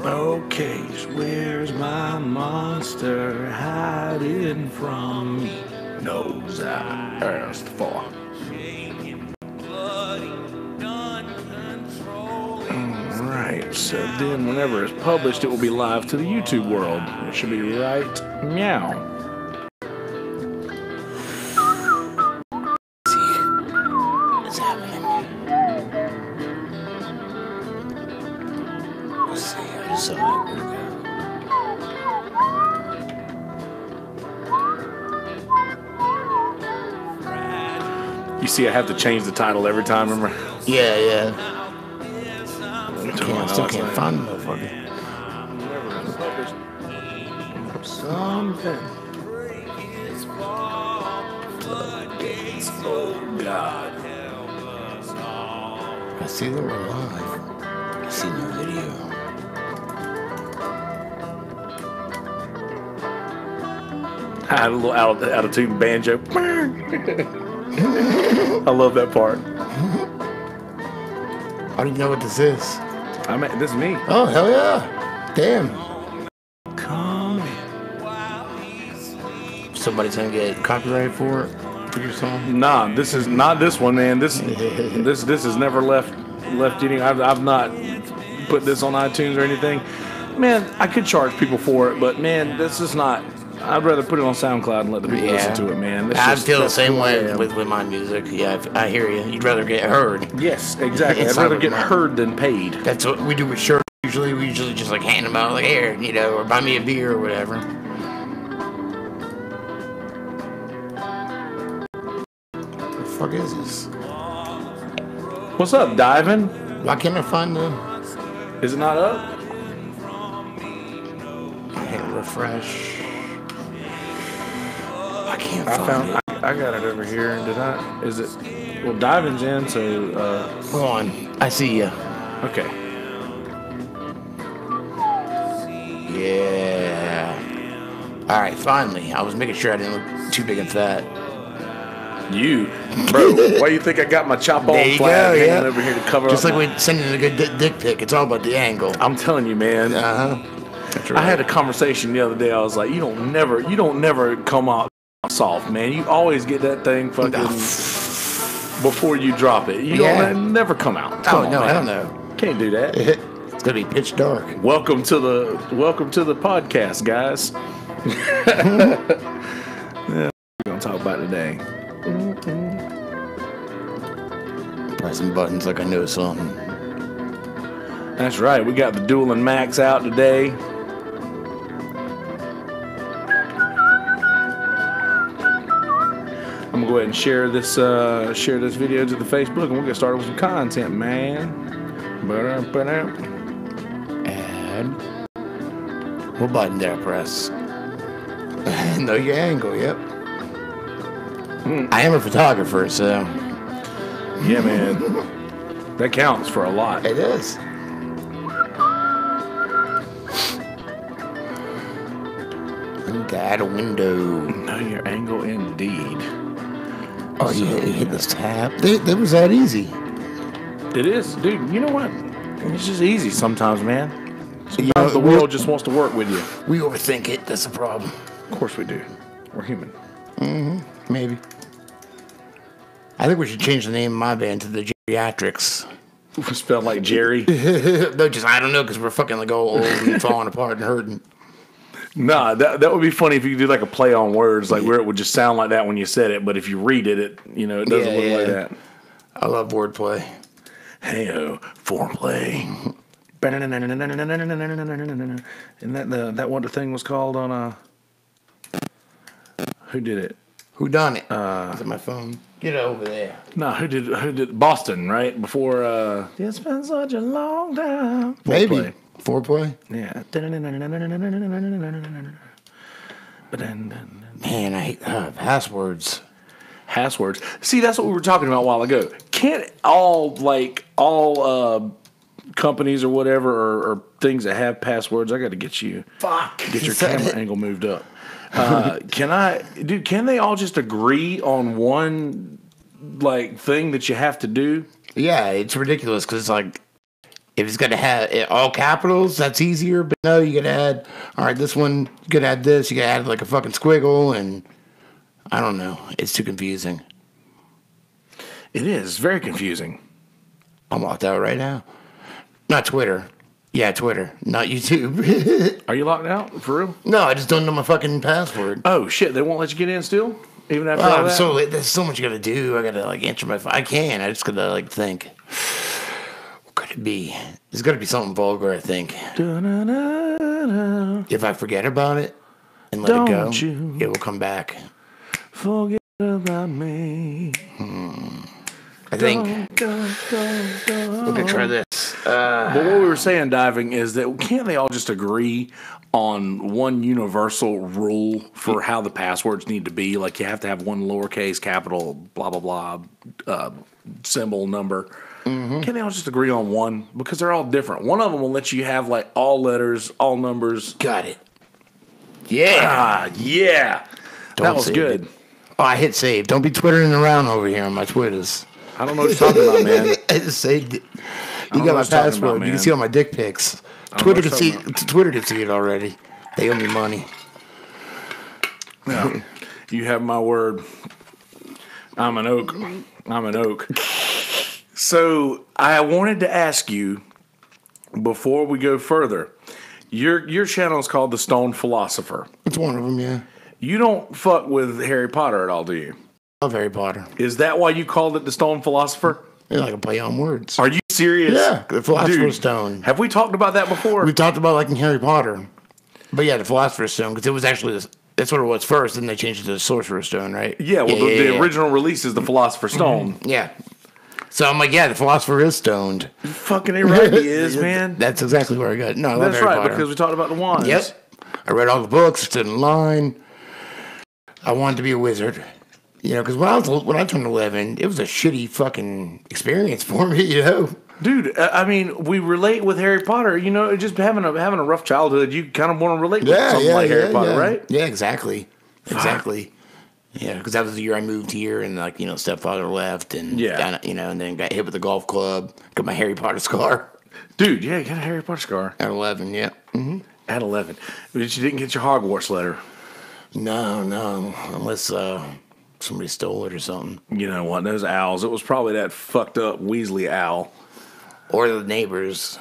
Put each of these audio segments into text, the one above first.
Okay, where's my monster hiding from me? Knows I asked for. Alright, so then whenever it's published, it will be live to the YouTube world. It should be right meow. What's happening? Let's see, I just saw it. You see, I have to change the title every time, remember? Yeah. I still can't find the motherfucker. Something. Floodgates, oh God. I see them alive. I see no video. I had a little out of tune banjo. I love that part. I don't even know what this is. I mean, this is me. Oh, hell yeah. Damn. Come in. Somebody's gonna get copyrighted for it? For your song? Nah, this is not this one, man. This has never left any. I've not put this on iTunes or anything. Man, I could charge people for it, but man, this is not. I'd rather put it on SoundCloud and let the people listen to it, man. I feel the same way with my music. Yeah, I hear you. You'd rather get heard. Yes, exactly. I'd rather get heard than paid. That's what we do with shirts. Usually, we just like hand them out, like, here, you know, or buy me a beer or whatever. What the fuck is this? What's up, Diving? Why can't I find the... Is it not up? I hit refresh. I can't find it. I got it over here. Is it? Well, Diving's in, so... Hold on. I see you. Okay. Yeah. All right, finally. I was making sure I didn't look too big and fat. You, bro, why you think I got my chop on flag hanging over here to cover just up? Just like we sending a good dick pic. It's all about the angle. I'm telling you, man. Uh-huh. That's right. I had a conversation the other day. I was like, you don't never come out soft, man. You always get that thing fucking before you drop it. You don't never come out. Come on, no, man. I don't know. Can't do that. It's gonna be pitch dark. Welcome to the podcast, guys. Yeah, we're gonna talk about today. Pressing buttons like I know something. That's right. We got the Dueling Max out today. I'm gonna go ahead and share this video to the Facebook, and we'll get started with some content, man. And what button did I press? Know your angle. Yep. I am a photographer, so yeah, man, that counts for a lot. It is. Got a window. Know your angle, indeed. Oh, you hit this tab. That was that easy. It is, dude. You know what? It's just easy sometimes, man. Sometimes the world just wants to work with you. We overthink it. That's the problem. Of course we do. We're human. Mm-hmm. Maybe. I think we should change the name of my band to the Geriatrics. Spelled like Jerry. No, just I don't know, because we're fucking like all old and falling apart and hurting. Nah, that would be funny if you could do like a play on words, like where it would just sound like that when you said it, but if you read it, it doesn't look like that. I love wordplay. Hey-o, foreplay. Isn't that what the thing was called on who did it? Who done it? Is it my phone? Get over there. No, who did Boston, right? Before it's been such a long time. Maybe. Foreplay? Yeah. Man, I hate passwords. Passwords. See, that's what we were talking about a while ago. Can't all companies or whatever or things that have passwords, I got to get your camera angle moved up. Can they all just agree on one like thing that you have to do? Yeah, it's ridiculous because it's like If it's got to have all capitals, that's easier. But no, you got to add, all right, this one, you got to add this. You got to add like a fucking squiggle. And I don't know. It's too confusing. It is very confusing. I'm locked out right now. Not Twitter. Yeah, Twitter. Not YouTube. Are you locked out? For real? No, I just don't know my fucking password. Oh, shit. They won't let you get in still? Even after all that? There's so much you got to do. I got to, like, answer my phone. I can. I just got to, like, think. Could it be? There's got to be something vulgar, I think. Da-na-na-na. If I forget about it and let it go, it will come back. Forget about me. I think. We're going to try this. But what we were saying, diving, is that can't they all just agree on one universal rule for how the passwords need to be? Like you have to have one lowercase, capital, blah, blah, blah, symbol, number. Mm-hmm. Can't they all just agree on one? Because they're all different. One of them will let you have like all letters, all numbers. Got it. Yeah. Yeah. That was good. Oh, I hit save. Don't be twittering around over here on my Twitters. I don't know what you're talking about, man. I just saved it. You got my password. You can see all my dick pics. Twitter can see it already. They owe me money. Yeah. You have my word. I'm an oak. So I wanted to ask you before we go further. Your channel is called The Stone Philosopher. It's one of them, yeah. You don't fuck with Harry Potter at all, do you? I love Harry Potter. Is that why you called it The Stone Philosopher? Yeah, like a play on words. Are you serious? Yeah, the Philosopher's Stone. Have we talked about that before? We talked about like in Harry Potter. But yeah, the Philosopher's Stone, because it was actually, that's what it was first, and they changed it to the Sorcerer's Stone, right? Yeah, well, the original release is the Philosopher's Stone. Mm-hmm. Yeah. So I'm like, yeah, the philosopher is stoned. You fucking ain't right, he is, man. That's exactly where I got it. No, I love That's Harry right, Potter. because we talked about the wands. Yep. I read all the books, stood in line. I wanted to be a wizard. You know, because when I turned 11, it was a shitty fucking experience for me, you know? Dude, I mean, we relate with Harry Potter. You know, just having a rough childhood, you kind of want to relate with something like Harry Potter, right? Yeah, exactly. Exactly. Yeah, because that was the year I moved here, and like stepfather left, and and then got hit with a golf club. Got my Harry Potter scar. Dude, yeah, you got a Harry Potter scar at 11. Yeah, at 11, but you didn't get your Hogwarts letter. No, unless somebody stole it or something. You know what? Those owls. It was probably that fucked up Weasley owl, or the neighbors.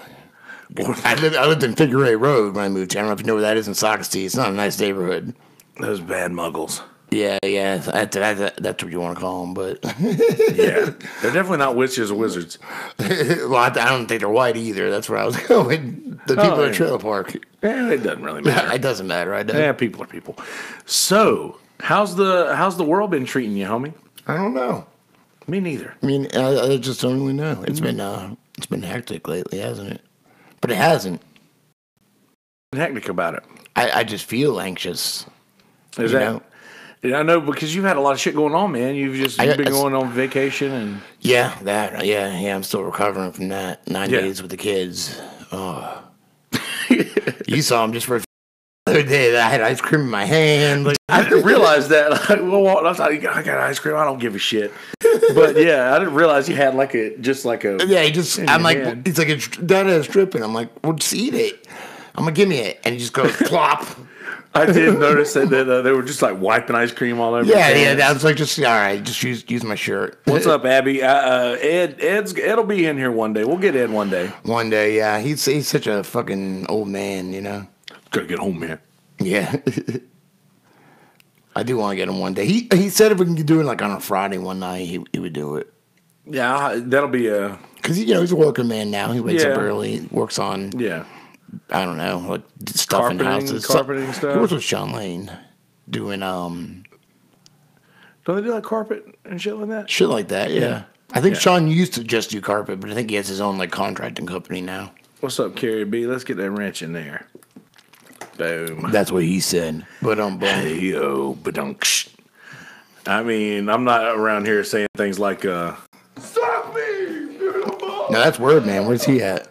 I lived in Figure 8 Road when I moved here. I don't know if you know where that is in Sockasty. It's not a nice neighborhood. Those bad muggles. Yeah, that's what you want to call them, but... Yeah, they're definitely not witches or wizards. Well, I don't think they're white either. That's where I was going. The people at Trailer Park. Yeah, it doesn't really matter. It doesn't matter, right? Yeah, people are people. So, how's the world been treating you, homie? I don't know. Me neither. I mean, I just don't really know. It's been hectic lately, hasn't it? But it hasn't. What's hectic about it? I just feel anxious. Is that... know? I know, because you've had a lot of shit going on, man. You've been going on vacation and... Yeah, I'm still recovering from that. 9 days with the kids. Oh. You saw them just for the other day. I had ice cream in my hand. Like, I didn't realize that. I thought, I got ice cream. I don't give a shit. But yeah, I didn't realize you had Yeah, I'm like, hand. He's like, Dad has stripping. I'm like, well, just eat it. I'm like, give me it. And he just goes, plop. I did notice that they were just like wiping ice cream all over. Yeah. I was like, all right, just use my shirt. What's up, Abby? Ed'll be in here one day. We'll get Ed one day. One day, yeah. He's such a fucking old man, you know. Gotta get home, man. Yeah. I do want to get him one day. He said if we can do it like on a Friday one night, he would do it. Yeah, that'll be a... Because he's a working man now. He wakes up early, works on... Yeah. I don't know, like stuff in houses. Carpeting stuff. He works with Sean Lane doing Don't they do like carpet and shit like that? Shit like that, yeah. I think Sean used to just do carpet, but I think he has his own like contracting company now. What's up, Carrie B? Let's get that wrench in there. Boom. That's what he said. But hey yo, badunk. I mean, I'm not around here saying things like "Suck me." No, that's Word Man. Where's he at?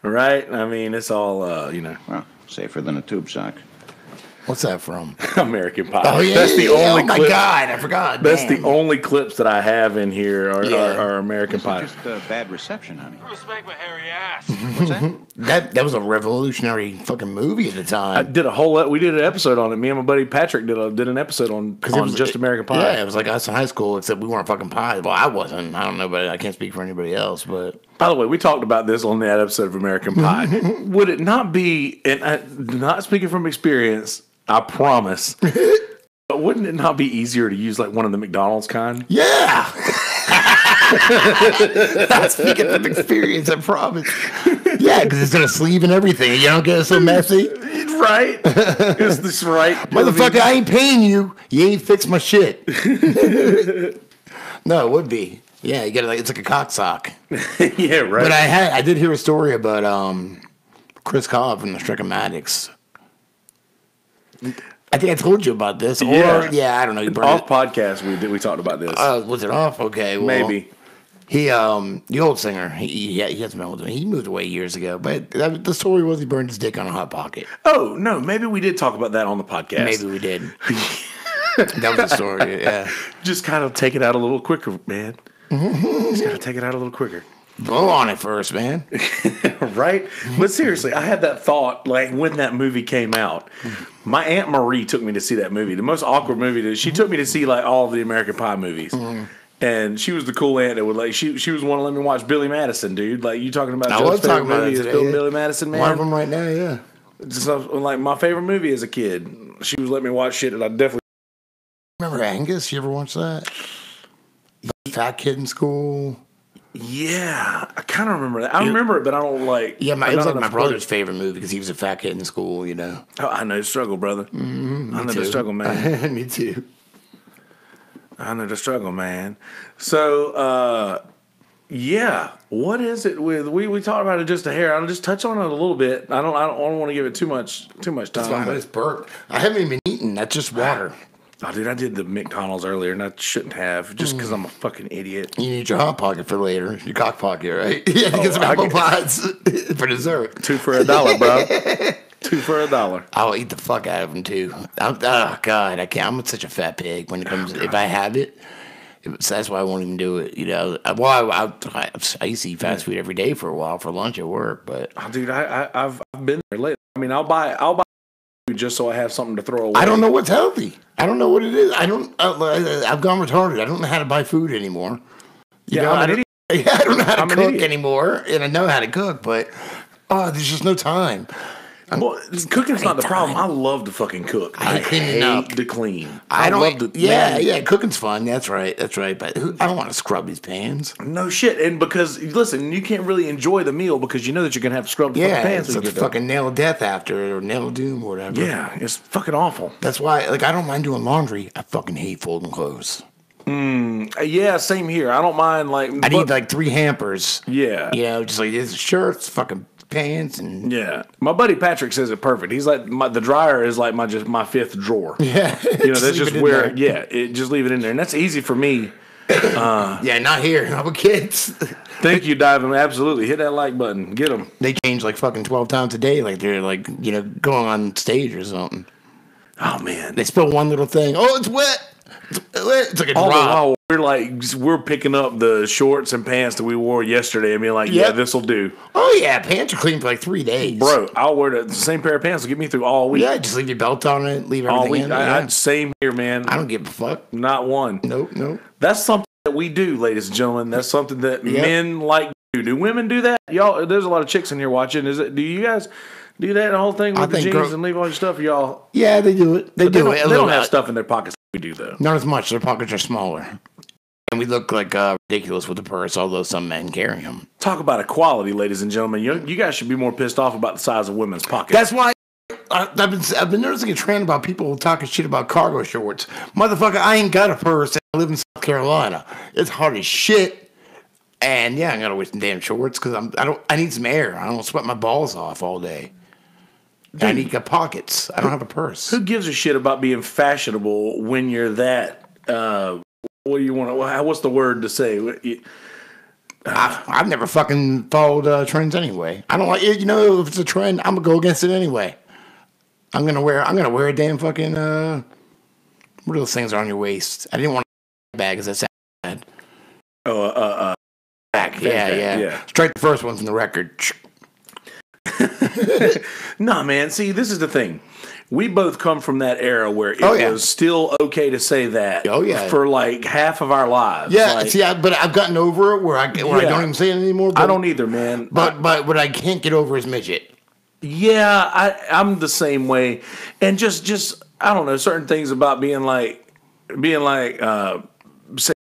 Right? I mean, it's all, Well, safer than a tube sock. What's that from? American Pie. Oh, yeah. That's the only my clip. God. I forgot. That's the only clips that I have in here are American Pie. Just a bad reception, honey. Respect my hairy ass. What's that? That was a revolutionary fucking movie at the time. We did an episode on it. Me and my buddy Patrick did an episode on just American Pie. Yeah, it was like us in high school, except we weren't fucking pies. Well, I wasn't. I don't know, but I can't speak for anybody else. But by the way, we talked about this on that episode of American Pie. Would it not be, and not speaking from experience, I promise, but wouldn't it not be easier to use like one of the McDonald's kind? yeah. Not speaking from experience, I promise. Yeah, because it's got a sleeve and everything. You don't get it so messy. Right? Is this right? Motherfucker, I ain't paying you. You ain't fixed my shit. No, it would be. Yeah, you get it it's like a cock sock. Yeah, right. But I did hear a story about Chris Cobb from the Strikomatics. I think I told you about this. Or, I don't know. You off podcast, we talked about this. Was it off? Okay, well, maybe. He, the old singer, he hasn't been with him. He moved away years ago. But the story was he burned his dick on a Hot Pocket. Oh, no, maybe we did talk about that on the podcast. Maybe we did. That was the story, yeah. Just kind of take it out a little quicker, man. Just got to take it out a little quicker. Blow on it first, man. Right? But seriously, I had that thought like when that movie came out. My Aunt Marie took me to see that movie. The most awkward movie. She took me to see like all of the American Pie movies. And she was the cool aunt that would like she was one to let me watch Billy Madison, dude. Like you talking about Joe's favorite movie is Billy Madison, man. One of them right now, yeah. Just, like my favorite movie as a kid. She was letting me watch shit that I definitely remember Angus. You ever watch that? Fat kid in school. Yeah, I kind of remember that. I remember it, but I don't like. Yeah, it was like my brother's favorite movie because he was a fat kid in school. You know. Oh, I know the struggle, brother. I know the struggle, man. Me too. I know the struggle, man. So, yeah, what is it with we talked about it just a hair. I'll just touch on it a little bit. I don't want to give it too much time. That's fine. It's burp. I haven't even eaten. That's just water. Oh, dude, I did the McDonald's earlier, and I shouldn't have, just because I'm a fucking idiot. You need your Hot Pocket for later. Your cock pocket, right? Yeah, to get some apple pies for dessert. 2 for $1, bro. 2 for $1. I'll eat the fuck out of them, too. Oh, God, I can't. I'm such a fat pig when it comes if I have it. That's why I won't even do it. You know, I used to eat fast food every day for a while for lunch at work, but oh, dude, I've been there lately. I mean, I'll buy food just so I have something to throw away. I don't know what's healthy. I don't know what it is. I've gone retarded. I don't know how to buy food anymore. You know, I don't know how to cook anymore, and I know how to cook, but there's just no time. Well, cooking's not the problem. I love to fucking cook. I hate to clean. I love to. Yeah, cooking's fun. That's right. But I don't want to scrub these pans. No shit. And because listen, you can't really enjoy the meal because you know that you're gonna have to scrub the fucking pans. It's fucking nail of death after or nail of doom or whatever. Yeah, it's fucking awful. That's why, like, I don't mind doing laundry. I fucking hate folding clothes. Yeah, same here. I don't mind I need like 3 hampers. Yeah, you know, just like this shirts, fucking pants, and my buddy Patrick says it perfect. He's like the dryer is like my 5th drawer. Yeah, you know that's just where just leave it in there, and that's easy for me. Yeah, not here. Not with kids. Thank you, Diamond. Absolutely, hit that like button. Get them. They change like fucking 12 times a day, like they're like going on stage or something. Oh man, they spill one little thing. Oh, it's wet. It's like a drop. All the while we're picking up the shorts and pants that we wore yesterday and being like, yeah, this'll do. Oh yeah, pants are clean for like 3 days. Bro, I'll wear the same pair of pants to get me through all week. Yeah, just leave your belt on it, leave everything all week. in. Same here, man. I don't give a fuck. Not one. Nope. That's something that we do, ladies and gentlemen. That's something that men like to do. Do women do that? Y'all, there's a lot of chicks in here watching. Do you guys do that whole thing with the jeans and leave all your stuff, y'all? Yeah, they do it. They do it. They don't have stuff in their pockets. We do though. Not as much. Their pockets are smaller, and we look like ridiculous with the purse. Although some men carry them. Talk about equality, ladies and gentlemen. You guys should be more pissed off about the size of women's pockets. That's why I've been noticing a trend about people talking shit about cargo shorts. Motherfucker, I ain't got a purse. And I live in South Carolina. It's hard as shit. And yeah, I gotta wear some damn shorts because I need some air. I don't sweat my balls off all day. Dude, I need pockets. I don't have a purse. Who gives a shit about being fashionable when you're that? What do you want? What's the word to say? I've never fucking followed trends anyway. I don't like it. You know, if it's a trend, I'm gonna go against it anyway. I'm gonna wear a damn fucking what are those things on your waist? I didn't want a bag because that sounds bad. Back. Yeah. Strike the first one from the record. Nah, man. See, this is the thing. We both come from that era where it was still okay to say that. Oh yeah. For like half of our lives. Yeah. Like, See, but I've gotten over it where I don't even say it anymore. I don't either, man. But what I can't get over is midget. Yeah, I'm the same way, and just I don't know, certain things about being like saying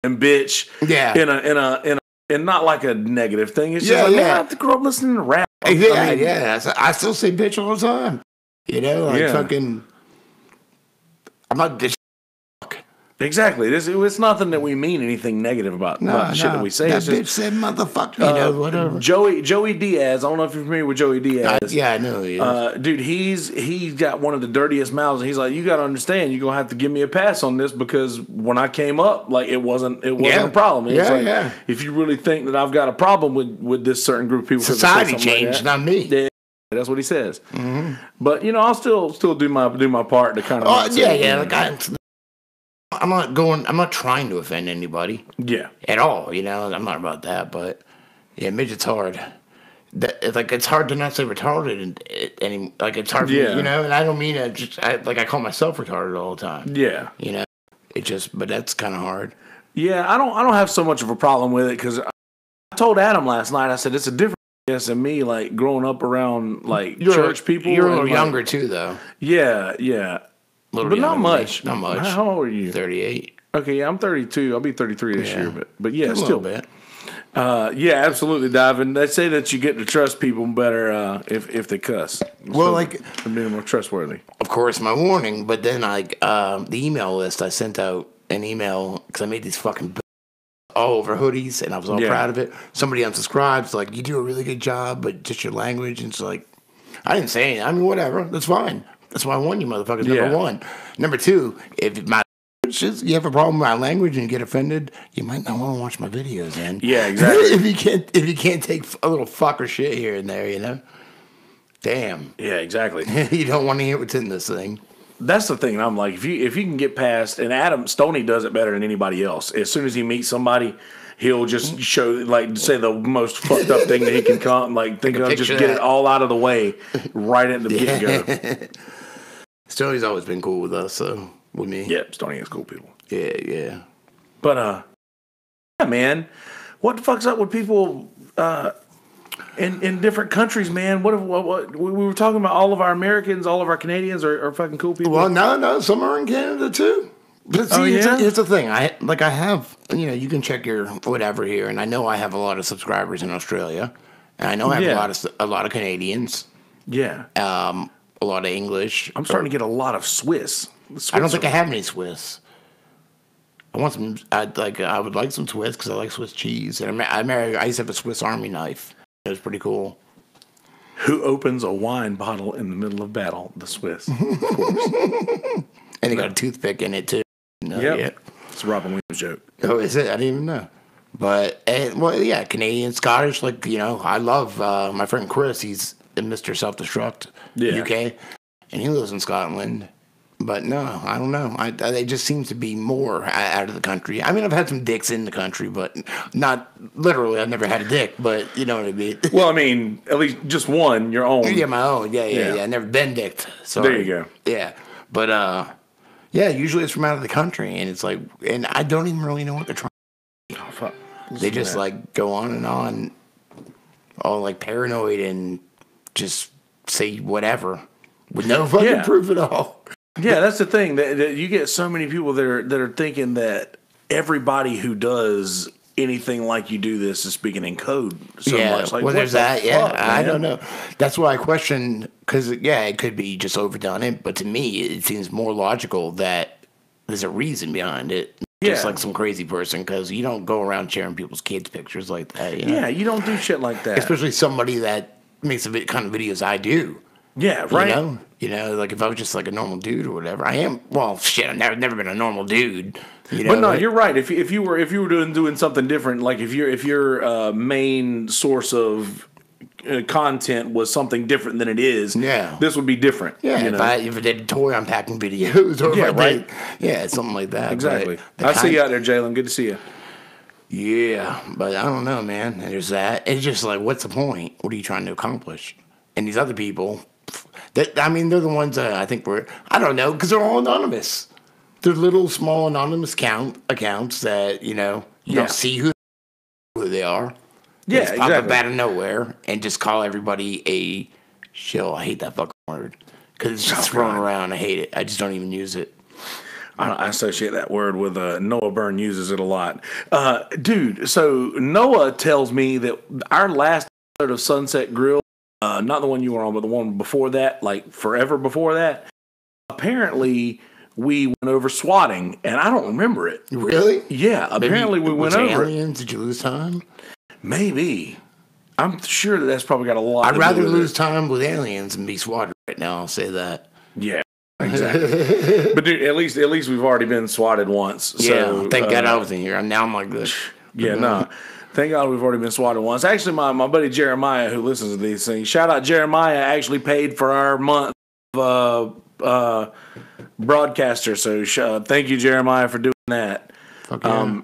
bitch. Yeah. In not like a negative thing. It's just like, man, I have to grow up listening to rap. Yeah. I still say bitch all the time. You know, like fucking. I'm not this. Exactly. It's nothing that we mean anything negative about the shit that we say. That bitch said motherfucker. You know, whatever. Joey Diaz. I don't know if you're familiar with Joey Diaz. I know he is. Dude, he's got one of the dirtiest mouths, and he's like, you got to understand, you're gonna have to give me a pass on this because when I came up, like it wasn't a problem. It's if you really think that I've got a problem with this certain group of people, society changed, not me. Yeah. That's what he says. Mm-hmm. But I'll still do my part to kind of. Like I'm not trying to offend anybody. Yeah. At all, I'm not about that, but yeah, midget's hard. It's hard to not say retarded and it's hard for me, and I don't mean it I call myself retarded all the time. Yeah. But that's kind of hard. Yeah, I don't have so much of a problem with it because I told Adam last night, I said it's a different than me, like growing up around like church people. You're a little younger too, though. Yeah. But not much. Not much. How old are you? 38. Okay, yeah, I'm 32. I'll be 33 this year, but yeah, still a little bit. Yeah, absolutely, Dive. And they say that you get to trust people better if they cuss. Well, to be more trustworthy. Of course, my warning. But then, the email list, I sent out an email because I made these fucking all over hoodies, and I was all proud of it. Somebody unsubscribes, like, you do a really good job, but just your language. And it's like, I didn't say anything. I mean, whatever. That's fine. That's why I won, you motherfuckers. Number one. Number two, if my you have a problem with my language and you get offended, you might not want to watch my videos, man. Yeah, exactly. if you can't take a little fucker shit here and there, Damn. Yeah, exactly. You don't want to hear what's in this thing. That's the thing. I'm like, if you can get past, and Adam Stoney does it better than anybody else. As soon as he meets somebody, he'll just say the most fucked up thing that he can come, think of, just get it all out of the way right at the get-go. Stoney's always been cool with us, so with me. Yeah, Stoney is cool people. Yeah. But yeah, man, what the fuck's up with people in different countries, man? What we were talking about? All of our Americans, all of our Canadians are fucking cool people. Well, no, some are in Canada too. But see, here's the thing. I have, you can check your whatever here, and I know I have a lot of subscribers in Australia, and I know I have a lot of Canadians. Yeah. A lot of English. I'm starting to get a lot of Swiss. I don't think I have any Swiss. I want some. I would like some Swiss because I like Swiss cheese. And I used to have a Swiss Army knife. It was pretty cool. Who opens a wine bottle in the middle of battle? The Swiss, of course. And they got a toothpick in it too. Yep. It's a Robin Williams joke. Oh, is it? I didn't even know. But Canadian, Scottish. I love my friend Chris. He's in Mr. Self-Destruct, UK, and he lives in Scotland. But no, I don't know. It just seems to be more out of the country. I mean, I've had some dicks in the country, but not literally. I've never had a dick, but you know what I mean. Well, I mean, at least just one, your own. Yeah, my own. Yeah. I've never been dicked. So there you go. Yeah, but usually it's from out of the country, and it's and I don't even really know what they're trying. Oh, fuck. They just go on and on, all paranoid and just say whatever with no fucking proof at all. Yeah, that's the thing. That you get so many people that are thinking that everybody who does anything like you do this is speaking in code so much. There's that. Fuck, I don't know. That's why I question, because it could be just overdone. But to me, it seems more logical that there's a reason behind it. Just like some crazy person, because you don't go around sharing people's kids' pictures like that. Yeah, you don't do shit like that. Especially somebody that makes the kind of videos I do. Yeah, right. If I was just a normal dude or whatever, I am. Well, shit, I've never been a normal dude. But no, you're right. If you were doing something different, if your main source of content was something different than it is, this would be different. Yeah, you know? if I did a toy unpacking videos, or yeah, right, something like that. Exactly. I see you out there, Jalen. Good to see you. Yeah, but I don't know, man. There's that. It's just like, what's the point? What are you trying to accomplish? And these other people, they're the ones that I think I don't know, because they're all anonymous. They're little, small, anonymous accounts that, you don't see who they are. Yeah, just pop up out of nowhere and just call everybody a shill. I hate that fucking word because it's just thrown around. I hate it. I just don't even use it. I associate that word with Noah Byrne uses it a lot. Dude, so Noah tells me that our last episode of Sunset Grill, not the one you were on, but the one before that, like forever before that, apparently we went over swatting, and I don't remember it. Really? Yeah, apparently we went over aliens? Did you lose time? Maybe. I'm sure that's probably got a lot I'd to rather do with lose time with aliens than be swatted right now, I'll say that. Yeah, exactly. But dude, at least we've already been swatted once. So, thank God I was in here. And now I'm like this. Yeah, no. Thank God we've already been swatted once. Actually, my buddy Jeremiah, who listens to these things, shout out Jeremiah, actually paid for our month of broadcaster. So thank you, Jeremiah, for doing that.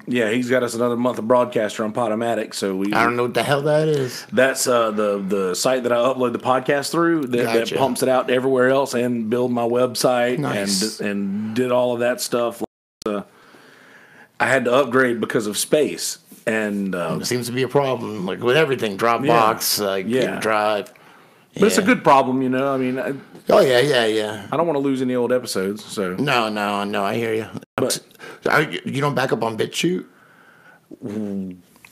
Yeah. He's got us another month of broadcaster on Podomatic. So I don't know what the hell that is. That's the site that I upload the podcast through that pumps it out everywhere else and build my website and did all of that stuff. I had to upgrade because of space, and it seems to be a problem, like with everything. Dropbox, Drive. But it's a good problem, I mean. Yeah. I don't want to lose any old episodes, so. No, I hear you. But you don't back up on BitChute?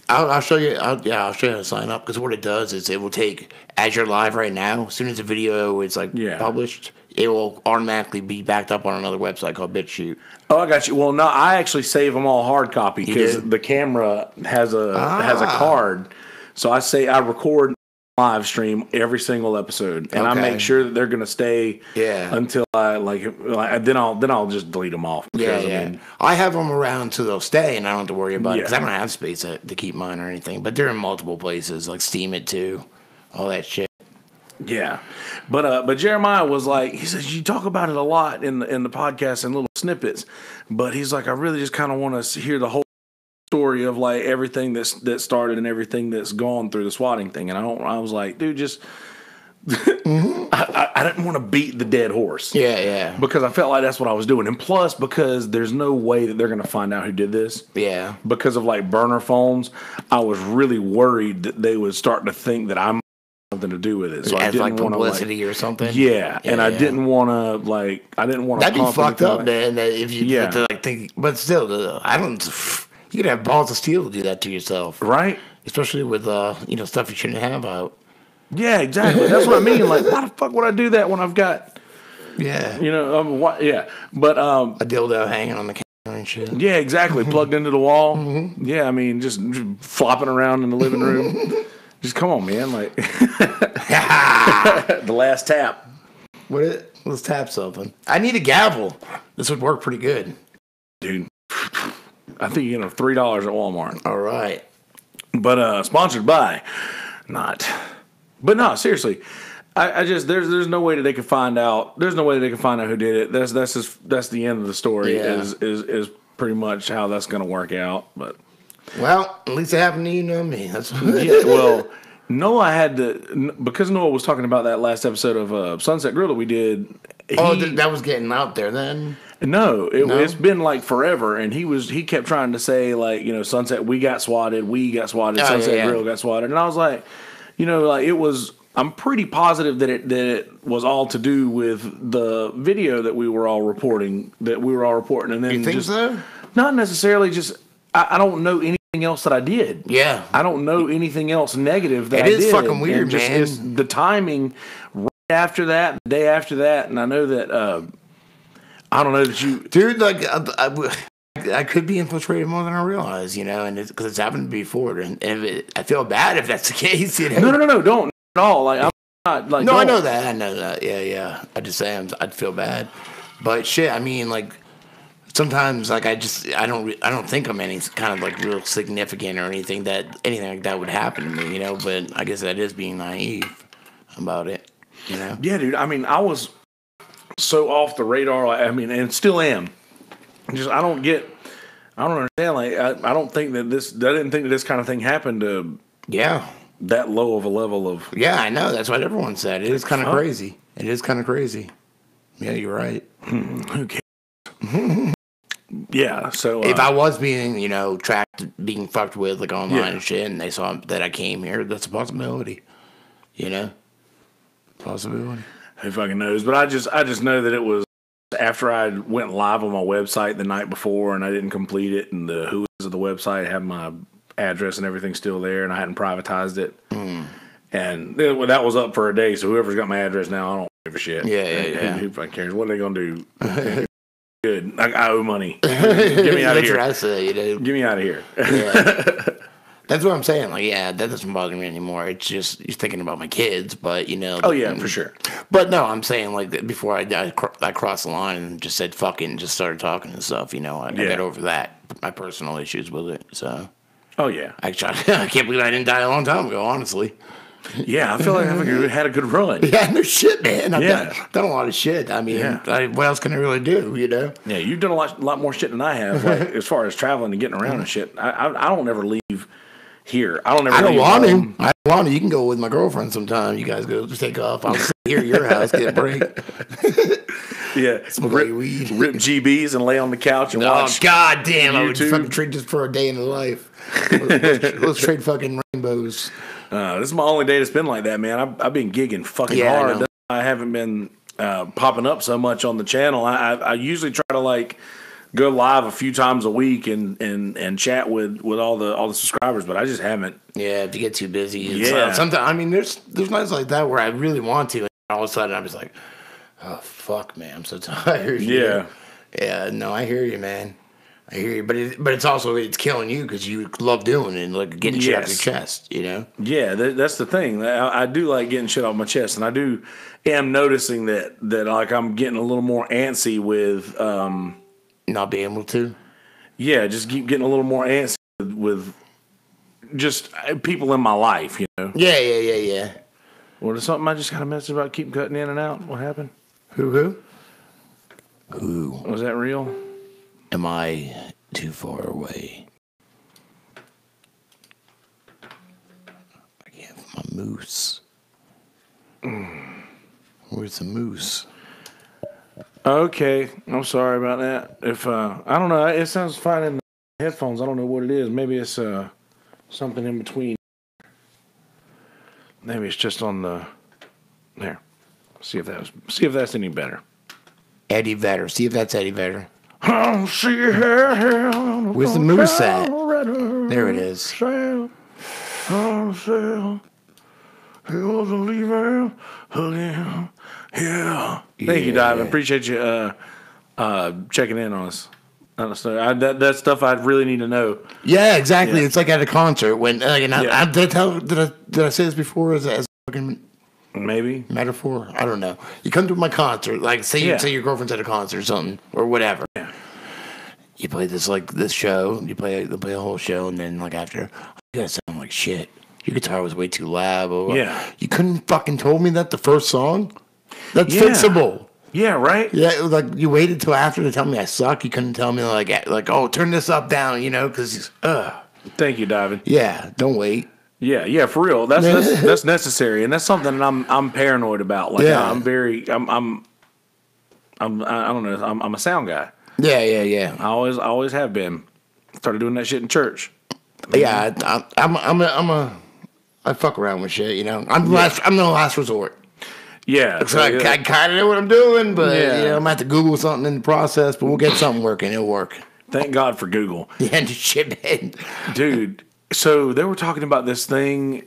I'll show you. I'll show you how to sign up, because what it does is it will take, as you're live right now, as soon as the video is published, it will automatically be backed up on another website called BitChute. Oh, I got you. Well, no, I actually save them all hard copy because the camera has a card, so I record live stream every single episode, and I make sure that they're going to stay until then I'll just delete them off. I have them around till they'll stay, and I don't have to worry about it because I don't have space to keep mine or anything. But they're in multiple places, like Steam It too, all that shit. Yeah, but Jeremiah was like, he says you talk about it a lot in the podcast in little snippets, but he's like, I really just kind of want to hear the whole story of like everything that started and everything that's gone through the swatting thing. And I was like, dude, just I didn't want to beat the dead horse. Yeah. Because I felt like that's what I was doing. And plus, because there's no way that they're going to find out who did this. Yeah. Because of like burner phones, I was really worried that they would start to think that I'm something to do with it. So I didn't want publicity or something. Yeah. And I didn't want to That'd be fucked up, man. That if you think, but still, I don't. You could have balls of steel to do that to yourself. Right? Especially with, stuff you shouldn't have out. Yeah, exactly. That's what I mean. Like, why the fuck would I do that when I've got... Yeah. But... a dildo hanging on the counter and shit. Yeah, exactly. Plugged into the wall. Mm-hmm. Yeah, I mean, just flopping around in the living room. Just come on, man. Like... the last tap. Let's tap something. I need a gavel. This would work pretty good. Dude. I think you get $3 at Walmart. All right. But sponsored by, not. But no, seriously, I just there's no way that they could find out. There's no way that they can find out who did it. That's the end of the story. Yeah. Is pretty much how that's going to work out. But well, at least it happened to you, know me. That's well. Noah had to, because Noah was talking about that last episode of Sunset Grill that we did. That was getting out there then. No, it's been like forever, and he kept trying to say like, Sunset, we got swatted, Sunset Grill got swatted, and I was like, it was. I'm pretty positive that it was all to do with the video that we were all reporting, and then you think so? Not necessarily. Just I don't know anything else that I did. Yeah, I don't know anything else negative that I did. It is fucking weird, man. It's the timing right after that, the day after that, and I know that. I don't know that you... Dude, like, I could be infiltrated more than I realize, and because it's happened before. And I feel bad if that's the case, No, don't at all. Like, I'm not... Like, no, don't. I know that. Yeah. I just say I'd feel bad. But shit, I mean, like, sometimes like I don't think I'm any kind of like real significant or anything like that would happen to me, you know. But I guess that is being naive about it, you know. Yeah, dude. I mean, I was so off the radar. I mean, and still am. Just I don't understand. Like I don't think that I didn't think that this kind of thing happened to that low of a level of. Yeah, I know. That's what everyone said. It is kind of crazy. It is kind of crazy. Yeah, you're right. Who cares? Yeah, so if I was being, you know, tracked, being fucked with like online and shit, and they saw that I came here, that's a possibility. You know, possibility. Who fucking knows? But I just know that it was after I went live on my website the night before, and I didn't complete it, and the who's of the website had my address and everything still there, and I hadn't privatized it, and that was up for a day. So whoever's got my address now, I don't give a shit. Yeah. Who fucking cares? What are they gonna do? Good. I owe money. Get me out of here. That's what I say, you know. Get me out of here. Yeah. That's what I'm saying. Like, yeah, that doesn't bother me anymore. It's just you're thinking about my kids, but you know. Oh yeah, for sure. But no, I'm saying like before I crossed the line and just said fuck it and just started talking and stuff. You know, I got over that, my personal issues with it. So. Oh yeah. Actually, I can't believe I didn't die a long time ago. Honestly. Yeah, I feel like I've had a good run. Yeah, no shit, man. I've done a lot of shit. I mean, what else can I really do, you know? Yeah, you've done a lot more shit than I have, like, as far as traveling and getting around and shit. I don't ever leave here. I don't want to. I don't want to. You can go with my girlfriend sometime. You guys go take off. I'll sit here at your house, get a break. Yeah, rip GBs and lay on the couch and watch. Oh, God damn, YouTube. I would fucking trade just for a day in the life. Let's trade fucking rainbows. This is my only day that's been like that, man. I've been gigging fucking hard. I haven't been popping up so much on the channel. I usually try to like go live a few times a week and chat with all the subscribers, but I just haven't. Yeah, if you get too busy. Sometimes I mean, there's nights like that where I really want to, and all of a sudden I'm just like, oh fuck, man, I'm so tired. Yeah. Yeah. No, I hear you, man. I hear you, but it's also killing you because you love doing it and like getting shit off your chest, you know. Yeah, that's the thing. I do like getting shit off my chest, and I am noticing that like I'm getting a little more antsy with not being able to. Yeah, just keep getting a little more antsy with just people in my life, you know. Yeah. Well, there's something I just got a message about keep cutting in and out. What happened? Who? Was that real? Am I too far away? I can't find my moose. Where's the moose? Okay, I'm sorry about that. If I don't know, it sounds fine in the headphones. I don't know what it is. Maybe it's something in between. Maybe it's just on the there. See if that's any better. Eddie Vedder. See if that's Eddie Vedder. Oh, see here. Where's the moose at? There it is. He wasn't leaving again. Yeah. Thank you, Diamond. Appreciate you checking in on us. That stuff I really need to know. Yeah, exactly. Yeah. It's like at a concert when did I say this before as fucking maybe metaphor? I don't know. You come to my concert, like say your girlfriend's at a concert or something or whatever. Yeah. You play this show. You play a whole show, and then like after, you gotta sound like shit. Your guitar was way too loud. Blah, blah. Yeah. You couldn't fucking told me that the first song. That's fixable. Yeah, right? Yeah, it was like you waited till after to tell me I suck. You couldn't tell me like oh, turn this up down, you know, because Thank you, David. Yeah, don't wait. Yeah, for real. That's necessary, and that's something that I'm paranoid about. Like I'm I don't know. I'm a sound guy. Yeah. I always have been. Started doing that shit in church. Yeah, I fuck around with shit, you know. I'm the last resort. Yeah. So I kind of know what I'm doing, but you know, I'm going to have to Google something in the process, but we'll get something working. It'll work. Thank God for Google. Yeah, shit, man. Dude, so they were talking about this thing.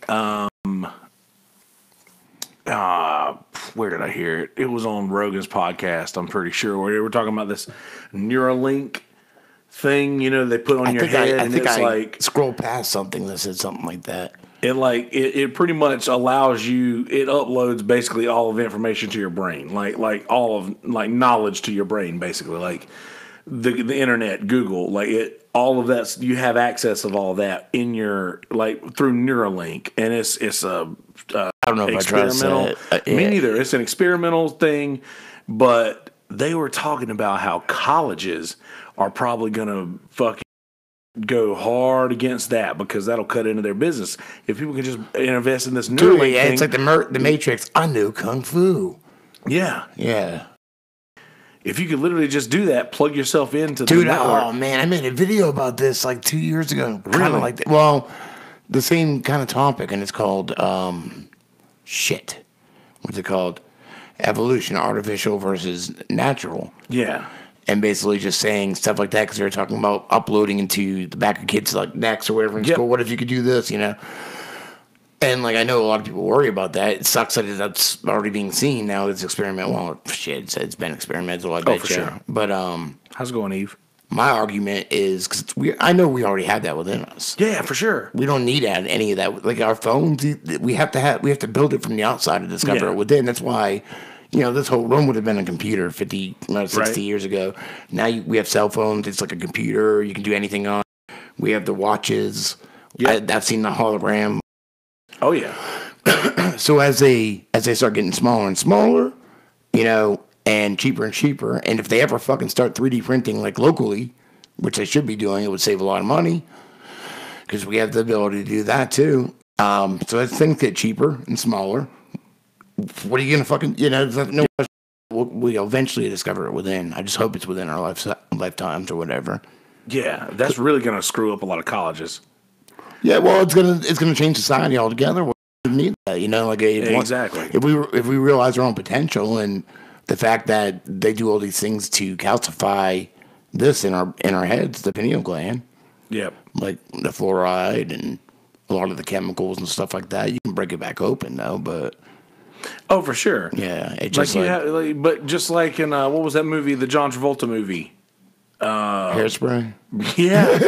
Where did I hear it? It was on Rogan's podcast, I'm pretty sure, where they were talking about this Neuralink thing, you know, they put on your head. I think I scrolled past something that said something like that. It pretty much allows you. It uploads basically all of the information to your brain, like all of knowledge to your brain, basically. Like the internet, Google, like it, all of that. You have access of all that in your like through Neuralink, and it's a I don't know if experimental. I trust Me neither. It's an experimental thing, but they were talking about how colleges are probably going to fucking go hard against that because that'll cut into their business. If people can just invest in this Neuralink thing, it's like the Matrix. I knew Kung Fu. Yeah. Yeah. If you could literally just do that, plug yourself into the Dude, network. oh man, I made a video about this like 2 years ago. Kind Really? of like that. Well, the same kind of topic, and it's called shit. What's it called? Evolution, artificial versus natural. Yeah. And basically just saying stuff like that because they were talking about uploading into the back of kids' like necks or whatever in school. What if you could do this, you know? And like I know a lot of people worry about that. It sucks that that's already being seen now. This experiment. Well, shit, it's been experimental. I bet for sure. But How's it going, Eve? my argument is because I know we already have that within us. Yeah, for sure. We don't need to add any of that. Like our phones, we have to build it from the outside to discover it within. That's why. You know, this whole room would have been a computer 60 years ago. Now we have cell phones. It's like a computer. You can do anything on. We have the watches. Yep. I've seen the hologram. Oh, yeah. So as they start getting smaller and smaller, you know, and cheaper, and if they ever fucking start 3D printing like locally, which they should be doing, it would save a lot of money because we have the ability to do that too. So as things get cheaper and smaller, what are you gonna fucking, you know? No, we'll eventually discover it within. I just hope it's within our lifetimes or whatever. Yeah, that's really going to screw up a lot of colleges. Yeah, well, it's gonna change society altogether. We need that, you know, like exactly. If we realize our own potential and the fact that they do all these things to calcify this in our heads, the pineal gland, Yep. like the fluoride and a lot of the chemicals and stuff like that, you can break it back open though, but. Oh, for sure. Yeah, it Like just but just like in what was that movie? The John Travolta movie. Hairspray. Yeah,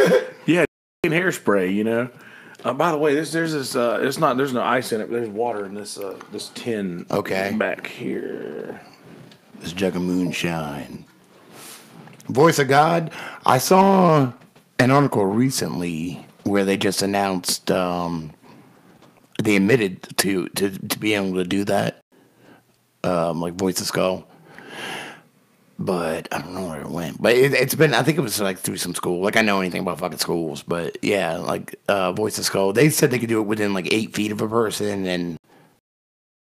yeah, hairspray. You know. By the way, there's this. There's no ice in it. But there's water in this this tin. Okay. Back here. This jug of moonshine. Voice of God. I saw an article recently where they just announced. They admitted to be able to do that, like Voice of Skull. But I don't know where it went. But it's been, I think it was like through some school. Like I know anything about fucking schools, but yeah, like Voice of Skull. They said they could do it within like 8 feet of a person, and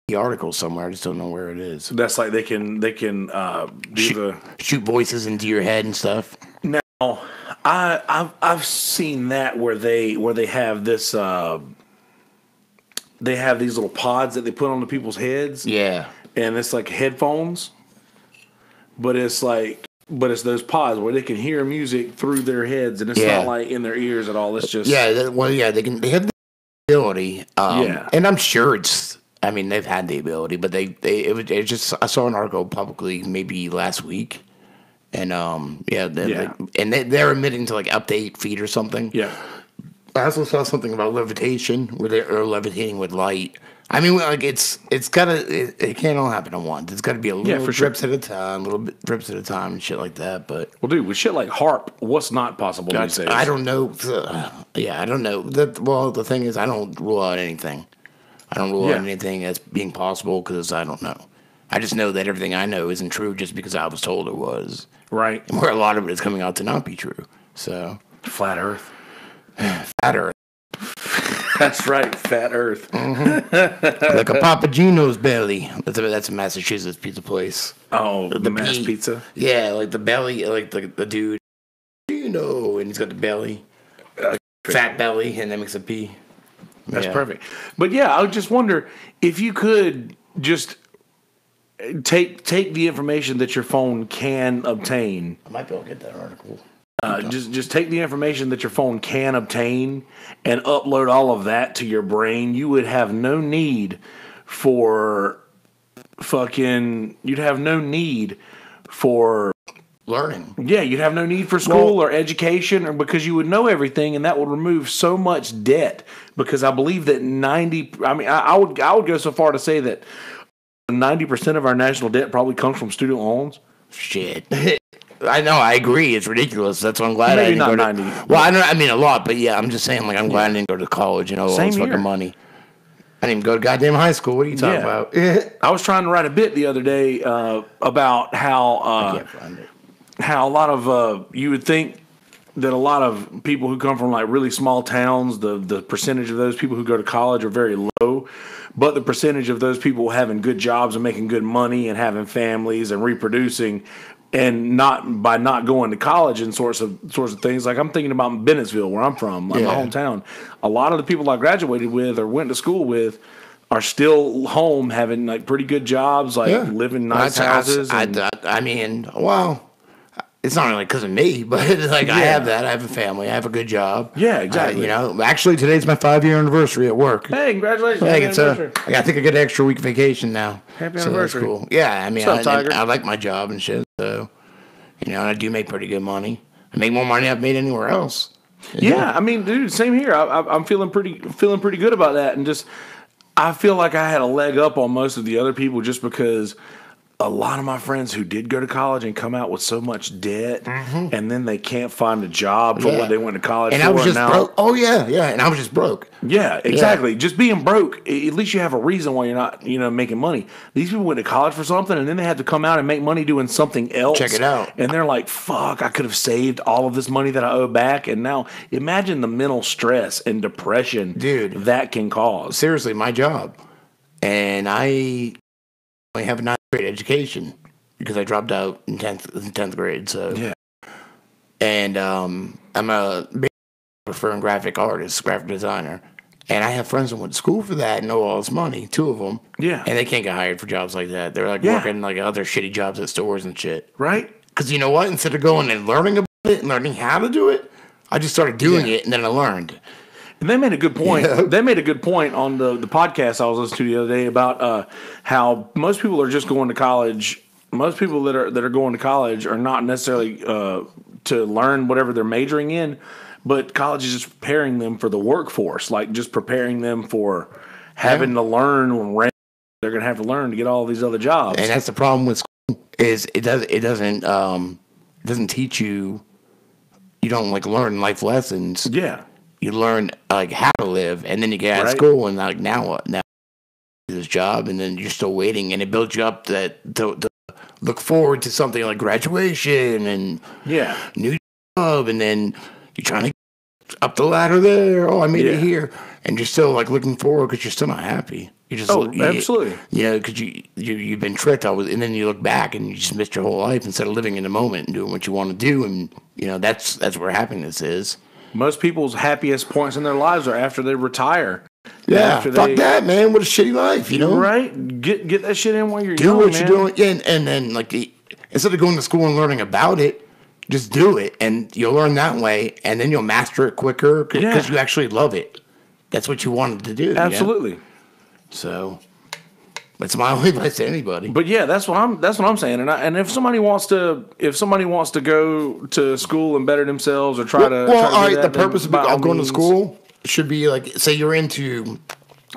the article somewhere. I just don't know where it is. So that's like they can shoot voices into your head and stuff. Now, I've seen that where they have this. They have these little pods that they put on the people's heads. Yeah. And it's like headphones. But it's those pods where they can hear music through their heads, and it's not like in their ears at all. It's just they have the ability. And I'm sure they've had the ability, but I saw an article publicly maybe last week, and they're admitting to like up to 8 feet or something. Yeah. I also saw something about levitation, where they are levitating with light. I mean, like it can't all happen at once. It's got to be a little drips at a time, and shit like that. But well, dude, with shit like HARP, what's not possible these days? I don't know. I don't know. The thing is, I don't rule out anything. I don't rule out anything as being possible because I don't know. I just know that everything I know isn't true just because I was told it was. Right. And where a lot of it is coming out to not be true. So flat Earth. Fat Earth. That's right, Fat Earth. Mm-hmm. Like a Papa Gino's belly. That's a Massachusetts pizza place. Oh, the Mass Pizza? Yeah, like the belly, like the dude, Gino, and he's got the belly. Fat belly, and that makes a P. That's perfect. But yeah, I just wonder if you could just take the information that your phone can obtain. I might be able to get that article. Just take the information that your phone can obtain and upload all of that to your brain. You would have no need for you'd have no need for learning. Yeah, you'd have no need for school or education, or because you would know everything, and that would remove so much debt. Because I believe that I would go so far to say that 90% of our national debt probably comes from student loans. Shit. I know. I agree. It's ridiculous. That's why I'm glad I Maybe didn't not go to. 90. Well, I mean a lot, but yeah, I'm just saying. Like, I'm glad I didn't go to college. You know, all Same this here. fucking money. I didn't even go to goddamn high school. What are you talking about? I was trying to write a bit the other day about how I can't find it. how a lot of you would think that a lot of people who come from like really small towns, the percentage of those people who go to college are very low, but the percentage of those people having good jobs and making good money and having families and reproducing, and not going to college and sorts of things. Like I'm thinking about Bennettsville, where I'm from, like my hometown. A lot of the people I graduated with or went to school with are still home having like pretty good jobs, like living in nice houses. I mean, well, it's not really because of me, but like I have that. I have a family. I have a good job. Yeah, exactly. You know, actually, today's my 5-year anniversary at work. Hey, congratulations! Hey, I think I get an extra week vacation now. Happy so anniversary! That's cool. Yeah, I mean, What's up, Tiger? I like my job and shit. So, you know, I do make pretty good money. I make more money I've made anywhere else. Yeah, I mean, dude, same here. I'm feeling pretty good about that, and just I feel like I had a leg up on most of the other people just because a lot of my friends who did go to college and come out with so much debt, and then they can't find a job for what they went to college and for. I was just now, broke. Oh yeah, and I was just broke. Yeah, exactly. Just being broke, at least you have a reason why you're not, making money. These people went to college for something, and then they had to come out and make money doing something else. Check it out. And they're like, fuck, I could have saved all of this money that I owe back. And now imagine the mental stress and depression that can cause. Seriously, my job. And I only have a 9th grade education because I dropped out in 10th grade. So and I'm a big preferring graphic artist, graphic designer. And I have friends that went to school for that and know all this money, 2 of them. Yeah. And they can't get hired for jobs like that. They're like working like other shitty jobs at stores and shit. Right? Because you know what? Instead of going and learning about it and learning how to do it, I just started doing it and then I learned. And they made a good point. Yeah. They made a good point on the podcast I was listening to the other day about how most people are just going to college. Most people that are going to college are not necessarily to learn whatever they're majoring in, but college is just preparing them for the workforce, like just preparing them for having to learn what they're going to have to learn to get all these other jobs. And that's the problem with school is it doesn't teach you. You don't like learn life lessons. Yeah. You learn like how to live, and then you get out of school, and like now what? Now this job, and then you're still waiting, and it builds you up to look forward to something like graduation and new job, and then you're trying to get up the ladder there. Oh, I made it here, and you're still like looking forward because you're still not happy. You just absolutely, because you've been tricked. And then you look back and you just missed your whole life instead of living in the moment and doing what you want to do, and that's where happiness is. Most people's happiest points in their lives are after they retire. Yeah, fuck that, man. What a shitty life, Right? Get that shit in while you're young, what you're doing. Yeah, and then, like, instead of going to school and learning about it, just do it. And you'll learn that way, and then you'll master it quicker because you actually love it. That's what you wanted to do. Absolutely. Yeah? So... That's my only advice to anybody. But yeah, that's what I'm saying. And if somebody wants to go to school and better themselves or try to all right, the purpose of going to school should be like, say you're into,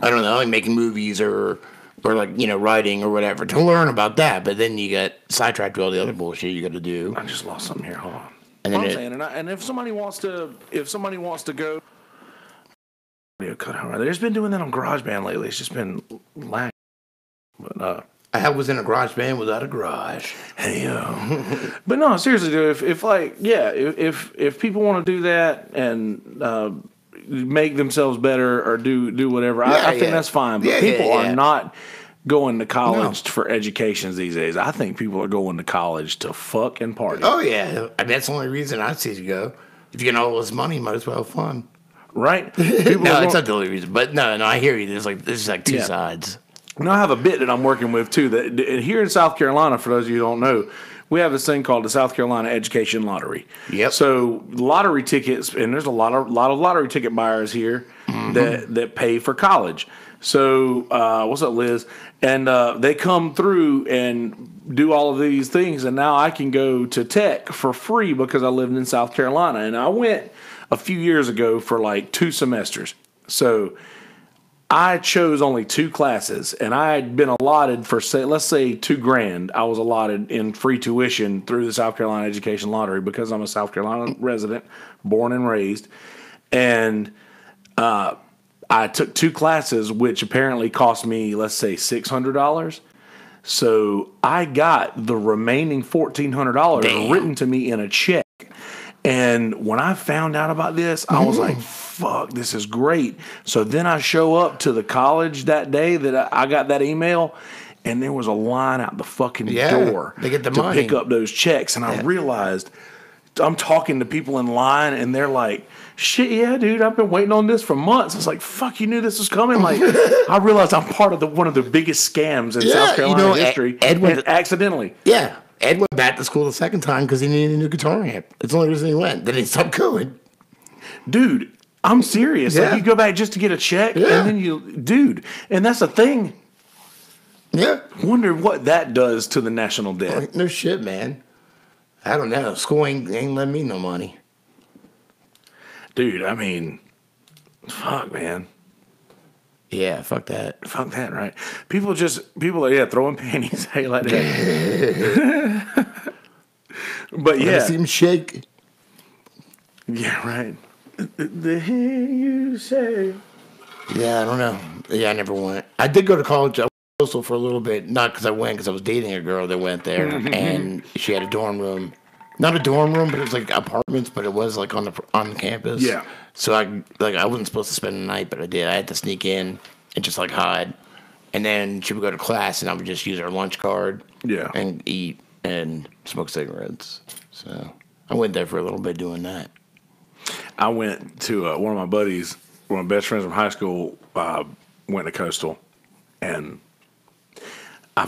I don't know, like making movies or like writing or whatever, to learn about that. But then you get sidetracked with all the other bullshit you got to do. I just lost something here. Hold on. And then I'm saying, and if somebody wants to go, there's been doing that on GarageBand lately. It's just been lagging. But I was in a garage band without a garage. Hey but no, seriously, dude. If people want to do that and make themselves better or do whatever, I think that's fine. But people are not going to college for educations these days. I think people are going to college to fuck and party. Oh yeah, I mean, that's the only reason I see you go. If you get all this money, you might as well have fun. Right? It's not the only reason. But no, I hear you. There's like two sides. Now, I have a bit that I'm working with, too. That here in South Carolina, for those of you who don't know, we have this thing called the South Carolina Education Lottery. Yep. So lottery tickets, and there's a lot of lottery ticket buyers here that pay for college. So what's up, Liz? And they come through and do all of these things, and now I can go to tech for free because I lived in South Carolina. And I went a few years ago for like 2 semesters. So I chose only 2 classes, and I had been allotted for, say, let's say $2,000. I was allotted in free tuition through the South Carolina Education Lottery because I'm a South Carolina resident, born and raised. And I took 2 classes, which apparently cost me, let's say, $600. So I got the remaining $1,400 written to me in a check. And when I found out about this, I was like, fuck, this is great. So then I show up to the college that day that I got that email, and there was a line out the fucking door they get the to money. pick up those checks. And I realized I'm talking to people in line, and they're like, shit, yeah, dude, I've been waiting on this for months. It's like, fuck, you knew this was coming? Like, I realized I'm part of one of the biggest scams in South Carolina history. Accidentally. Yeah. Ed went back to school the second time because he needed a new guitar amp. That's the only reason he went. Then he stopped going. Dude, I'm serious. Yeah. Like, you go back just to get a check, and then dude, and that's the thing. Yeah. Wonder what that does to the national debt. No shit, man. I don't know. School ain't letting me no money. Dude, Ian, fuck, man. Yeah, fuck that. Fuck that, right? People are throwing panties. Hey, like that. But yeah. See him shake. Yeah, right. The hear you say. Yeah, I don't know. Yeah, I never went. I did go to college. I was also for a little bit. Not because I went, because I was dating a girl that went there. And she had a dorm room. Not a dorm room, but it was like apartments, but it was like on campus. Yeah. So I wasn't supposed to spend the night, but I did. I had to sneak in and just like hide. And then she would go to class, and I would just use her lunch card. Yeah. And eat and smoke cigarettes. So I went there for a little bit doing that. I went to one of my buddies, one of my best friends from high school, went to Coastal, and I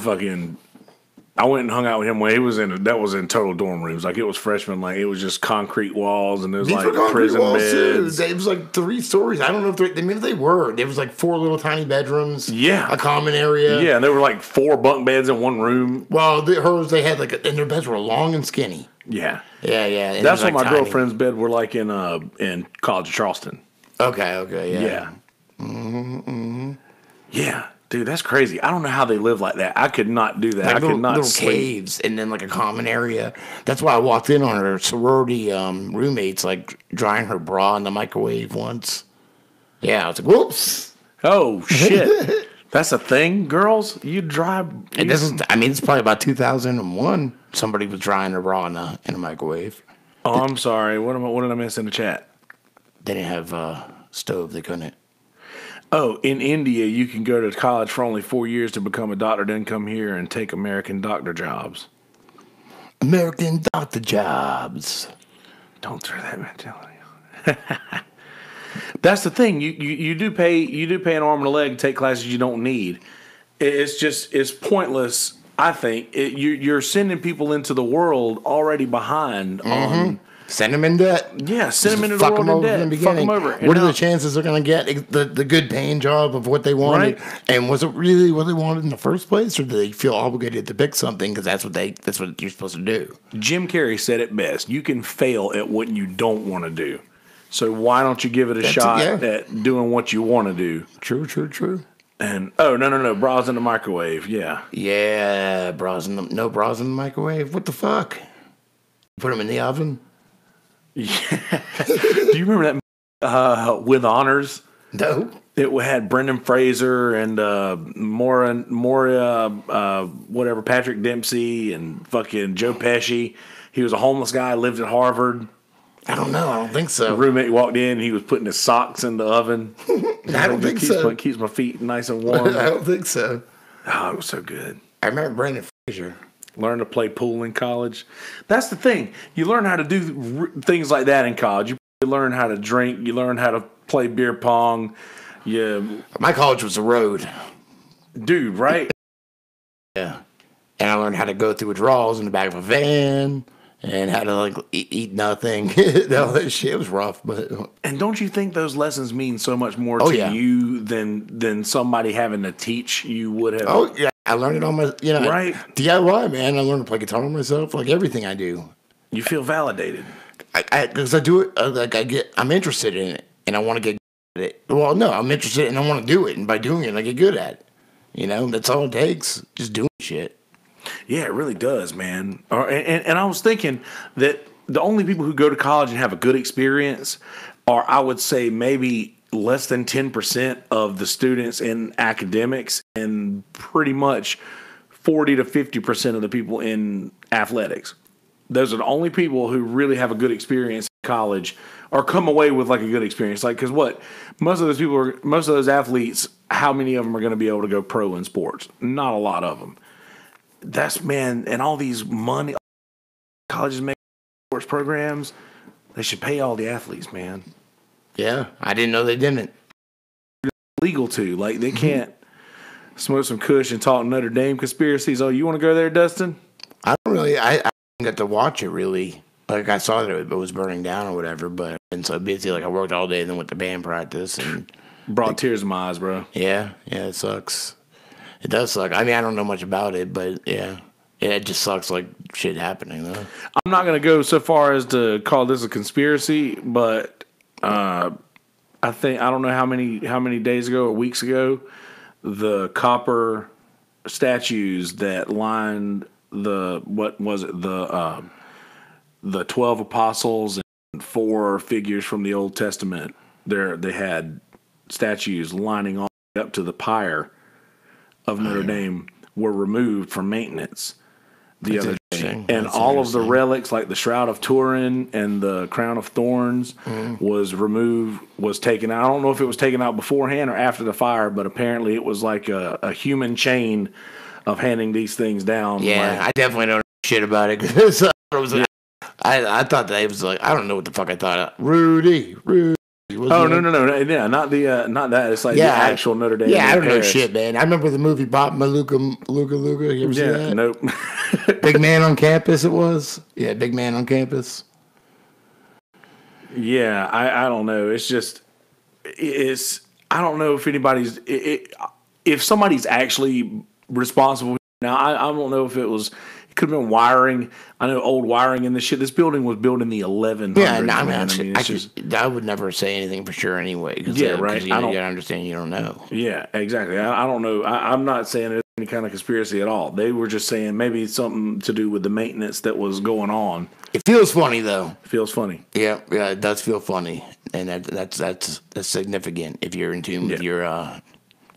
went and hung out with him when he was that was in total dorm rooms. Like, it was freshman, like, it was just concrete walls, and there was like prison beds. It was like 3 stories. I don't know if maybe they were. There was like 4 little tiny bedrooms. Yeah. A common area. Yeah, and there were like 4 bunk beds in one room. Well, hers, they had and their beds were long and skinny. Yeah. Yeah, yeah. And that's what like my tiny. girlfriend's bed were like in College of Charleston. Okay, yeah. Yeah. Yeah. Dude, that's crazy. I don't know how they live like that. I could not do that. Like I could not little sleep. caves and then like a common area. That's why I walked in on her sorority roommates like drying her bra in the microwave once. Yeah, I was like, whoops. Oh shit. That's a thing, girls? You dry And it's probably about 2001. Somebody was drying her bra in a microwave. Oh, I'm sorry. What did I miss in the chat? They didn't have a stove, they couldn't. Oh, in India, you can go to college for only 4 years to become a doctor, then come here and take American doctor jobs. American doctor jobs. Don't throw that mentality on. That's the thing. You do pay an arm and a leg to take classes you don't need. It's pointless. I think you're sending people into the world already behind on. Send them in debt. Yeah, send them into the world in debt. Fuck them over. What are the chances they're going to get the good paying job of what they wanted? Right. And was it really what they wanted in the first place, or do they feel obligated to pick something because that's what you're supposed to do? Jim Carrey said it best. You can fail at what you don't want to do. So why don't you give it a shot at doing what you want to do? True. And no, bras in the microwave. Yeah. Yeah, no bras in the microwave. What the fuck? Put them in the oven. Yeah. Do you remember that With Honors? No. It had Brendan Fraser and Moria, whatever, Patrick Dempsey and fucking Joe Pesci. He was a homeless guy, lived at Harvard. I don't know. I don't think so. The roommate walked in, he was putting his socks in the oven. I don't think so. Keeps my feet nice and warm. I don't think so. Oh, it was so good. I remember Brendan Fraser. Learn to play pool in college. That's the thing. You learn how to do things like that in college. You learn how to drink. You learn how to play beer pong. My college was a road. Dude, right? Yeah. And I learned how to go through withdrawals in the back of a van and how to like eat nothing. All that shit was rough. And don't you think those lessons mean so much more to you than somebody having to teach you would have? Oh, yeah. I learned it on my, right. DIY, man. I learned to play guitar myself, like everything I do. You feel validated. Because I do it, I'm interested in it, and I want to get Well, no, I'm interested and I want to do it. And by doing it, I get good at it. You know, that's all it takes. Just doing shit. Yeah, it really does, man. And I was thinking that the only people who go to college and have a good experience are, I would say, maybe less than 10% of the students in academics and pretty much 40 to 50% of the people in athletics. Those are the only people who really have a good experience in college or come away with like a good experience. Like, because what? Most of those athletes, how many of them are going to be able to go pro in sports? Not a lot of them. That's, man, and all these money, colleges make sports programs, they should pay all the athletes, man. Yeah, I didn't know they didn't. Legal to. Like, they can't smoke some kush and talk Notre Dame conspiracies. Oh, you want to go there, Dustin? I don't really, I didn't get to watch it really. Like, I saw that it was burning down or whatever, but I've been so busy. Like, I worked all day and then went to band practice. And brought tears to my eyes, bro. Yeah, it sucks. It does suck. I mean, I don't know much about it, but yeah. It just sucks like shit happening, though. I'm not going to go so far as to call this a conspiracy, but I don't know how many days ago or weeks ago, the copper statues that lined the 12 apostles and 4 figures from the Old Testament, they had statues lining all the way up to the pyre of Notre Dame, were removed from maintenance the other day. And all of the relics, like the Shroud of Turin and the Crown of Thorns, was removed, was taken out. I don't know if it was taken out beforehand or after the fire, but apparently it was like a human chain of handing these things down. Yeah, I definitely don't know shit about it, because I thought that it was like, I don't know what the fuck I thought. Rudy. Oh, no. Yeah, not that. It's like the actual Notre Dame. Yeah, I don't know shit, man. I remember the movie Bob Maluka. You ever see that? Nope. Big Man on Campus, it was? Yeah, Big Man on Campus. Yeah, I don't know. It's just, I don't know if anybody's, if somebody's actually responsible. Now, I don't know if it could have been wiring. I know old wiring in this shit. This building was built in the 1100s. Yeah, I would never say anything for sure anyway. Right. Because you gotta understand you don't know. Yeah, exactly. I don't know. I'm not saying there's any kind of conspiracy at all. They were just saying maybe something to do with the maintenance that was going on. It feels funny though. It feels funny. Yeah, it does feel funny, and that's significant if you're in tune with your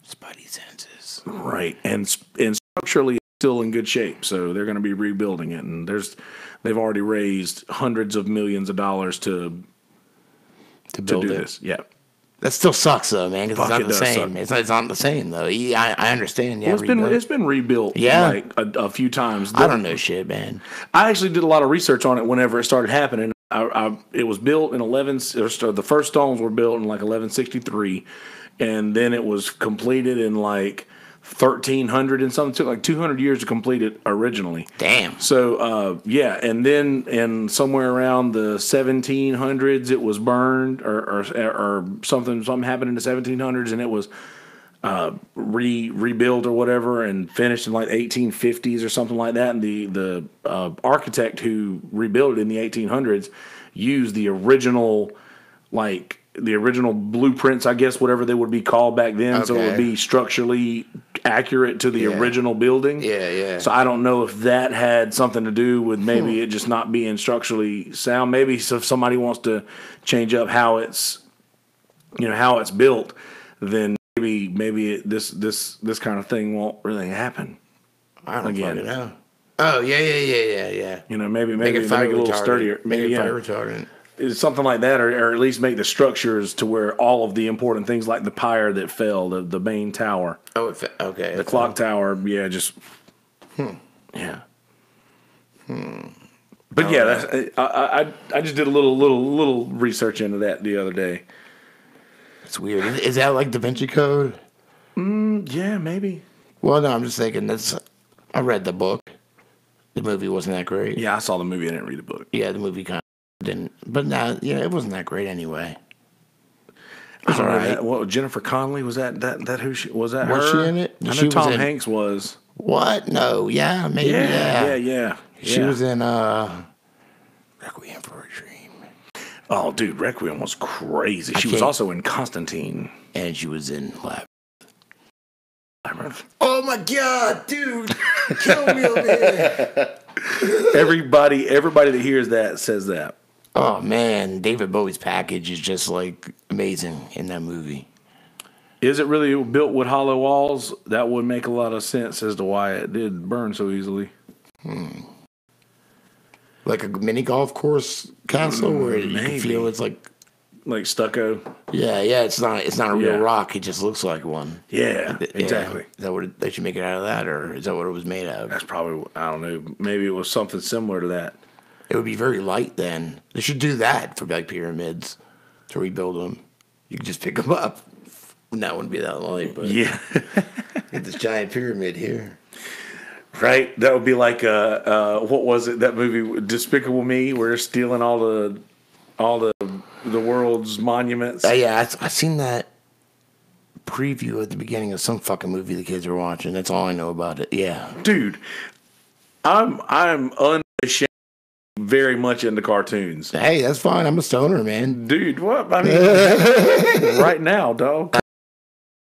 spidey senses. Right, and structurally still in good shape, so they're going to be rebuilding it, and they've already raised hundreds of millions of dollars to do this. Yeah, that still sucks though, man. Because it's not the same. It's not the same though. I understand. Yeah, well, it's been rebuilt. like a few times. I don't know shit, man. I actually did a lot of research on it whenever it started happening. It was built in the first stones were built in like 1163, and then it was completed in like 1300 and something. It took like 200 years to complete it originally. Damn. So and then in somewhere around the 1700s it was burned or something happened in the 1700s, and it was rebuilt or whatever and finished in like 1850s or something like that. And the architect who rebuilt it in the 1800s used the original blueprints, I guess, whatever they would be called back then. Okay. So it would be structurally accurate to the original building. Yeah. So I don't know if that had something to do with maybe it just not being structurally sound. Maybe if somebody wants to change up how it's built, then maybe this kind of thing won't really happen. I don't fucking know. Oh yeah. Maybe make it a little sturdier. Maybe fire retardant. Something like that, or at least make the structures to where all of the important things, like the pyre that fell, the main tower. Oh, okay. The clock tower, just. Yeah. But I just did a little research into that the other day. It's weird. Is that like Da Vinci Code? Yeah, maybe. Well, no, I'm just thinking I read the book. The movie wasn't that great. Yeah, I saw the movie. I didn't read the book. Yeah, the movie kind of didn't, but now, it wasn't that great anyway. It was all right. What, Jennifer Connelly, was that who she was? That was her? She in it? I know Tom Hanks was. What? No, yeah, maybe. Yeah. Yeah. She was in Requiem for a Dream. Oh, dude, Requiem was crazy. She was also in Constantine. And she was in Labyrinth. Oh my God, dude. Kill me over here. Everybody that hears that says that. Oh, man. David Bowie's package is just, like, amazing in that movie. Is it really built with hollow walls? That would make a lot of sense as to why it did burn so easily. Like a mini golf course castle where you can feel it's like stucco. Yeah, it's not a real rock. It just looks like one. Yeah, exactly. Is that what they should make it out of that, or is that what it was made out of? That's probably, I don't know. Maybe it was something similar to that. It would be very light then. They should do that for like pyramids to rebuild them. You could just pick them up. That wouldn't be that light, but yeah, get this giant pyramid here. Right, that would be like what was it? That movie Despicable Me, where they're stealing all the world's monuments. Yeah, I seen that preview at the beginning of some fucking movie the kids were watching. That's all I know about it. Yeah, dude, I'm unashamed. Very much into cartoons. Hey, that's fine. I'm a stoner, man. Dude, what? I mean, right now, dog.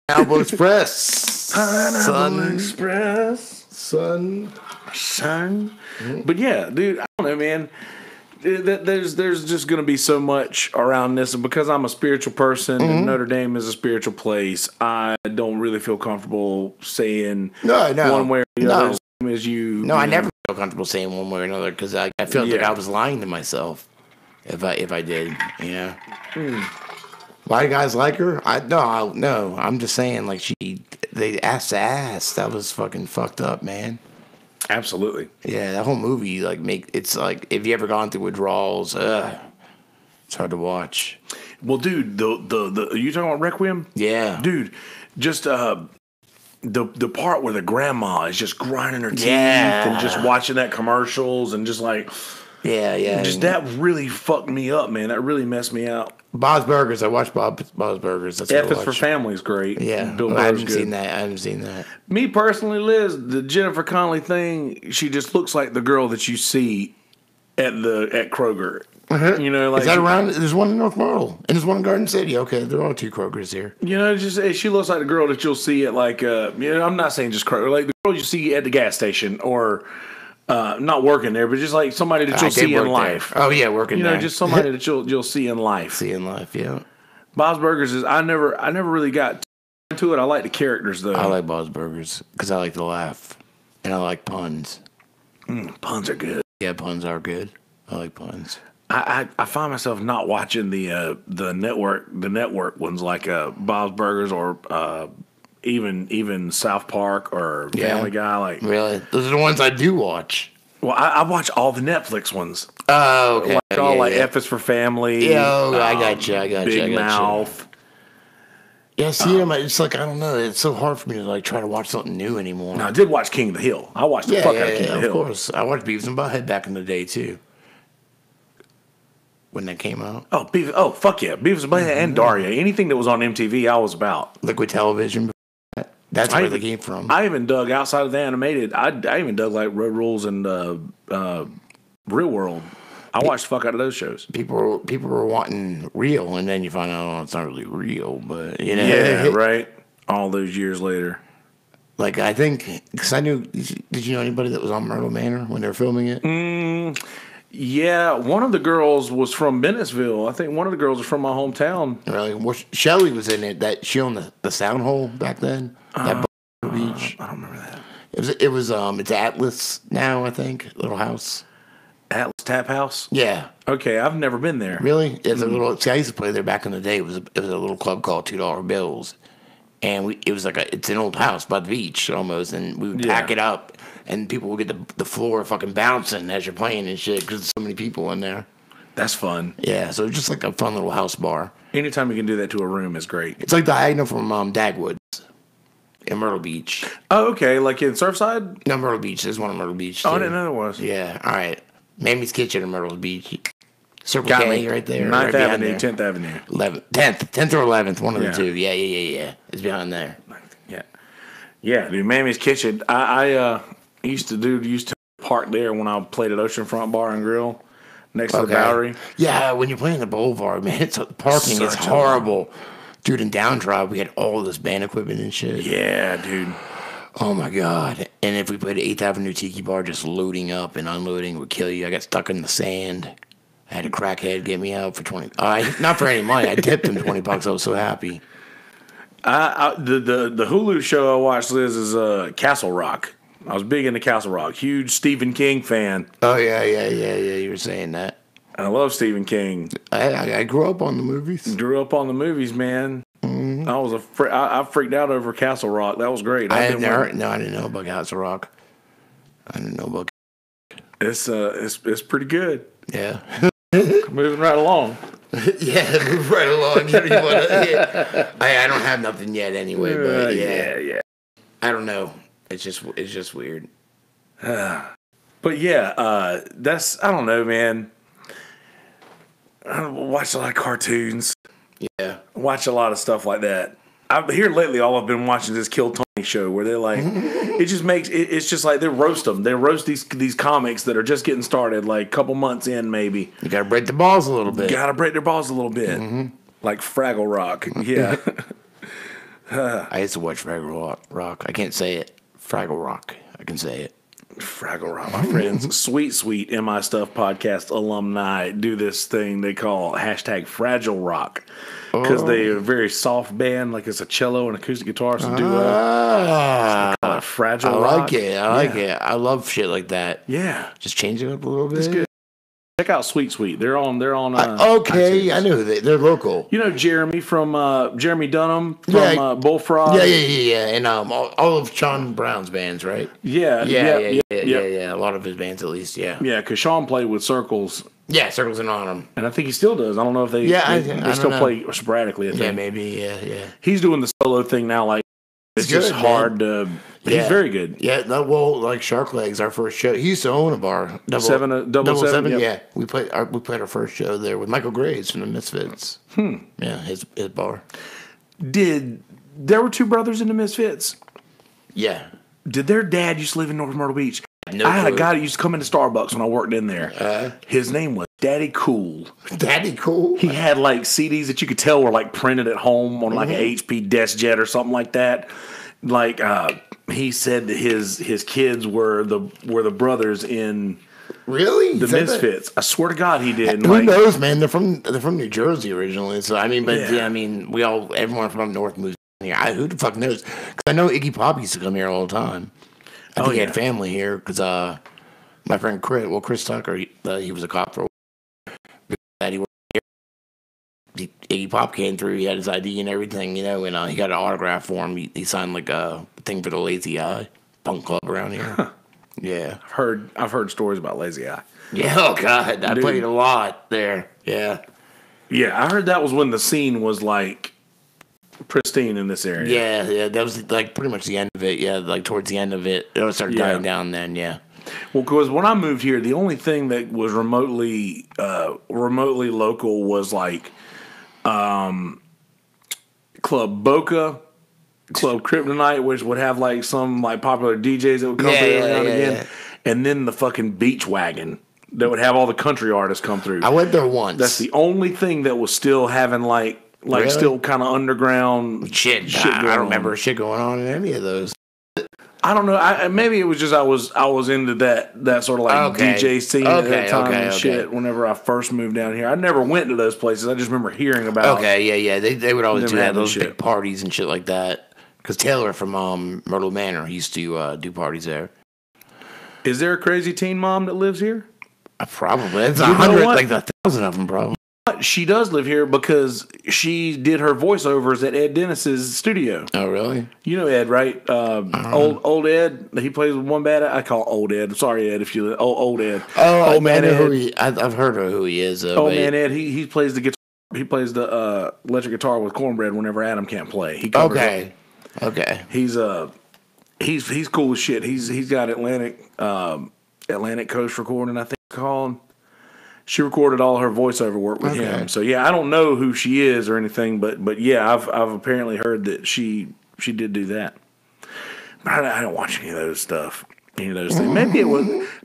Pineapple Express. Pineapple Express. Son. Mm-hmm. But yeah, dude, I don't know, man. There's just going to be so much around this. And because I'm a spiritual person and Notre Dame is a spiritual place, I don't really feel comfortable saying one way or the other. As you. No, I never feel comfortable saying one way or another because I felt like I was lying to myself if I did, you know. Why do guys like her? No. I'm just saying, like they ass to ass. That was fucking fucked up, man. Absolutely. Yeah, that whole movie it's like if you ever gone through withdrawals, it's hard to watch. Well, dude, the you talking about Requiem? Yeah, dude, just the part where the grandma is just grinding her teeth and just watching that commercials and just like just that really fucked me up, man. That really messed me out. Bob's Burgers. I watched Bob's Burgers. That's F is for Family is great. Yeah, Bill I haven't seen that. Me personally, Liz, the Jennifer Connelly thing, she just looks like the girl that you see at Kroger. You know, like, is that around? There's one in North Myrtle and there's one in Garden City. Okay, there are two Krogers here. You know, just she looks like the girl that you'll see at like I'm not saying just Kroger, like the girl you see at the gas station or. Not working there, but just like somebody that you'll see in life. There. Oh yeah, working there. You know, just somebody that you'll see in life. Yeah. Bob's Burgers is I never really got into it. I like the characters though. I like Bob's Burgers because I like to laugh and I like puns. Puns are good. Yeah, puns are good. I like puns. I find myself not watching the network ones like Bob's Burgers or even South Park or Family Guy. Like really, those are the ones I do watch. Well, I watch all the Netflix ones. Oh, okay. Like all F is for Family. Yeah, I got you. Big Mouth. Yeah, see, it's like I don't know. It's so hard for me to like try to watch something new anymore. No, I did watch King of the Hill. I watched the fuck out of King of the Hill. Of course, I watched Beavis and Butthead back in the day too. When that came out. Oh, fuck yeah, Beavis and Butthead and Daria. Anything that was on MTV, I was about. Liquid Television. That's where they came from. I even dug outside of the animated. I even dug like Road Rules and Real World. I watched the fuck out of those shows. People were wanting real, and then you find out it's not really real. But you know, yeah, right. All those years later, like I think because I knew. Did you know anybody that was on Myrtle Manor when they were filming it? Yeah, one of the girls was from Bennettsville. I think one of the girls was from my hometown. Really? Well, Shelly was in it. That she owned the sound hole back then. That beach. I don't remember that. It was it's Atlas now, I think. Little house. Atlas Tap House? Yeah. Okay, I've never been there. Really? It's a little. See, I used to play there back in the day. It was a little club called $2 Bills, and it was like it's an old house by the beach almost, and we would pack it up, and people would get the floor fucking bouncing as you're playing and shit because there's so many people in there. That's fun. Yeah, so it's just like a fun little house bar. Anytime you can do that to a room is great. It's like diagonal from Dagwoods in Myrtle Beach. Oh, okay, like in Surfside? No, Myrtle Beach. There's one in Myrtle Beach. Too. Oh, I didn't know there was. Yeah, all right. Mamie's Kitchen in Myrtle Beach. Circle K right there. 9th right Avenue, 10th Avenue. 10th or 11th, one of the two. Yeah. It's behind there. Yeah, dude, Mamie's Kitchen. I used to park there when I played at Oceanfront Bar and Grill. next to the Bowery. Yeah, when you're playing the Boulevard, man, parking is horrible. Dude, in Downdrive, we had all this band equipment and shit. Yeah, dude. Oh, my God. And if we played 8th Avenue Tiki Bar, just loading up and unloading would kill you. I got stuck in the sand. I had a crackhead get me out for 20. Not for any money. I tipped him $20. I was so happy. The Hulu show I watched, Liz, is Castle Rock. I was big into Castle Rock. Huge Stephen King fan. Oh, yeah. You were saying that. I love StephenKing. I grew up on the movies. Grew up on the movies, man. Mm-hmm. I freaked out over Castle Rock. That was great. I didn't know about Castle Rock. I didn't know about. It's pretty good. Yeah. Moving right along. Yeah, move right along. I don't have nothing yet anyway, but yeah. I don't know. It's just weird. But yeah, I don't know, man. I watch a lot of cartoons. Yeah. Watch a lot of stuff like that. Here lately, all I've been watching is this Kill Tony show where they're like, it's just like they roast them. They roast these comics that are just getting started, like a couple months in, maybe. You gotta break the balls a little bit. Like Fraggle Rock. Yeah. I used to watch Fraggle Rock. I can't say it. Fraggle Rock. I can say it. Fraggle Rock. My friends, sweet MI Stuff podcast alumni do this thing they call #Fragile Rock. Because they're a very soft band, like it's a cello and acoustic guitar, so duo. Fragile Rock. I like it. I love shit like that. Yeah. Just change it up a little bit. It's good. Check out Sweet. They're on. Okay, I know they're local. You know Jeremy from Jeremy Dunham from Bullfrog. Yeah, and all of Sean Brown's bands, right? Yeah. A lot of his bands, at least. Yeah. Yeah, because Sean played with Circles. Yeah, Circles and Autumn, and I think he still does. I don't know if they. Yeah, they still play sporadically. I think. Yeah, maybe. Yeah. He's doing the solo thing now. Like it's just hard to. He's very good. Yeah, like Shark Legs, our first show. He used to own a bar. Double seven. Yep. Yeah, we played our first show there with Michael Graves from the Misfits. Yeah, his bar. There were two brothers in the Misfits? Yeah. Did their dad used to live in North Myrtle Beach? No I had a guy that used to come into Starbucks when I worked in there. His name was Daddy Cool. Daddy Cool? He had like CDs that you could tell were like printed at home on like an HP DeskJet or something like that. Like he said that his kids were the brothers in really the Misfits. I swear to God, he did. Who knows, man? They're from New Jersey originally. So I mean, everyone from up north moves here. Who the fuck knows? Because I know Iggy Pop used to come here all the time. I think he had family here because my friend Chris Tucker, he was a cop for a while. He worked here. Iggy Pop came through. He had his ID and everything, and he got an autograph for him. He signed like a thing for the Lazy Eye punk club around here. Huh. Yeah, I've heard stories about Lazy Eye. Yeah, oh God, I played a lot there. Yeah, I heard that was when the scene was like pristine in this area. Yeah, that was like pretty much the end of it. Yeah, like towards the end of it, it started dying down. Then, yeah. Well, because when I moved here, the only thing that was remotely local was like Club Boca, Club Kryptonite, which would have like some like popular DJs that would come through every now and again, and then the fucking Beach Wagon that would have all the country artists come through. I went there once. That's the only thing that was still having like really? Still kind of underground shit. I don't remember shit going on in any of those. I don't know. Maybe it was just I was into that sort of like DJ scene at that time and shit. Whenever I first moved down here, I never went to those places. I just remember hearing about. Yeah. They would always do those big parties and shit like that. Because Taylor from Myrtle Manor used to do parties there. Is there a crazy teen mom that lives here? Probably. It's 100, like 1,000 of them, probably. She does live here because she did her voiceovers at Ed Dennis's studio. Oh, really? You know Ed, right? Old Ed. He plays with one bad. I call old Ed. Sorry, Ed. If you old Ed. Oh, old man Ed. I've heard of who he is. Old man Ed. He plays the guitar. He plays the electric guitar with Cornbread whenever Adam can't play. He covers Okay. He's cool as shit. He's got Atlantic Coast Recording, I think it's called. She recorded all her voiceover work with him. So I don't know who she is or anything, but yeah, I've apparently heard that she did do that. But I don't watch any of those stuff. Any of those things.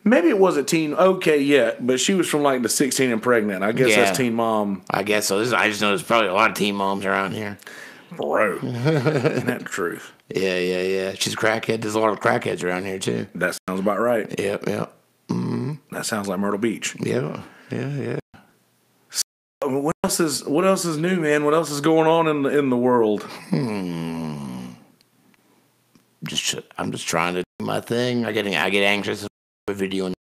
Maybe it was a teen. Okay, yeah, but she was from like the 16 and pregnant. I guess that's teen mom. I guess so. I just know there's probably a lot of teen moms around here. Bro, isn't that the truth? Yeah. She's a crackhead. There's a lot of crackheads around here too. That sounds about right. Yep. Mm-hmm. That sounds like Myrtle Beach. Yeah. What else is new, man? What else is going on in the world? I'm just trying to do my thing. I get anxious with video,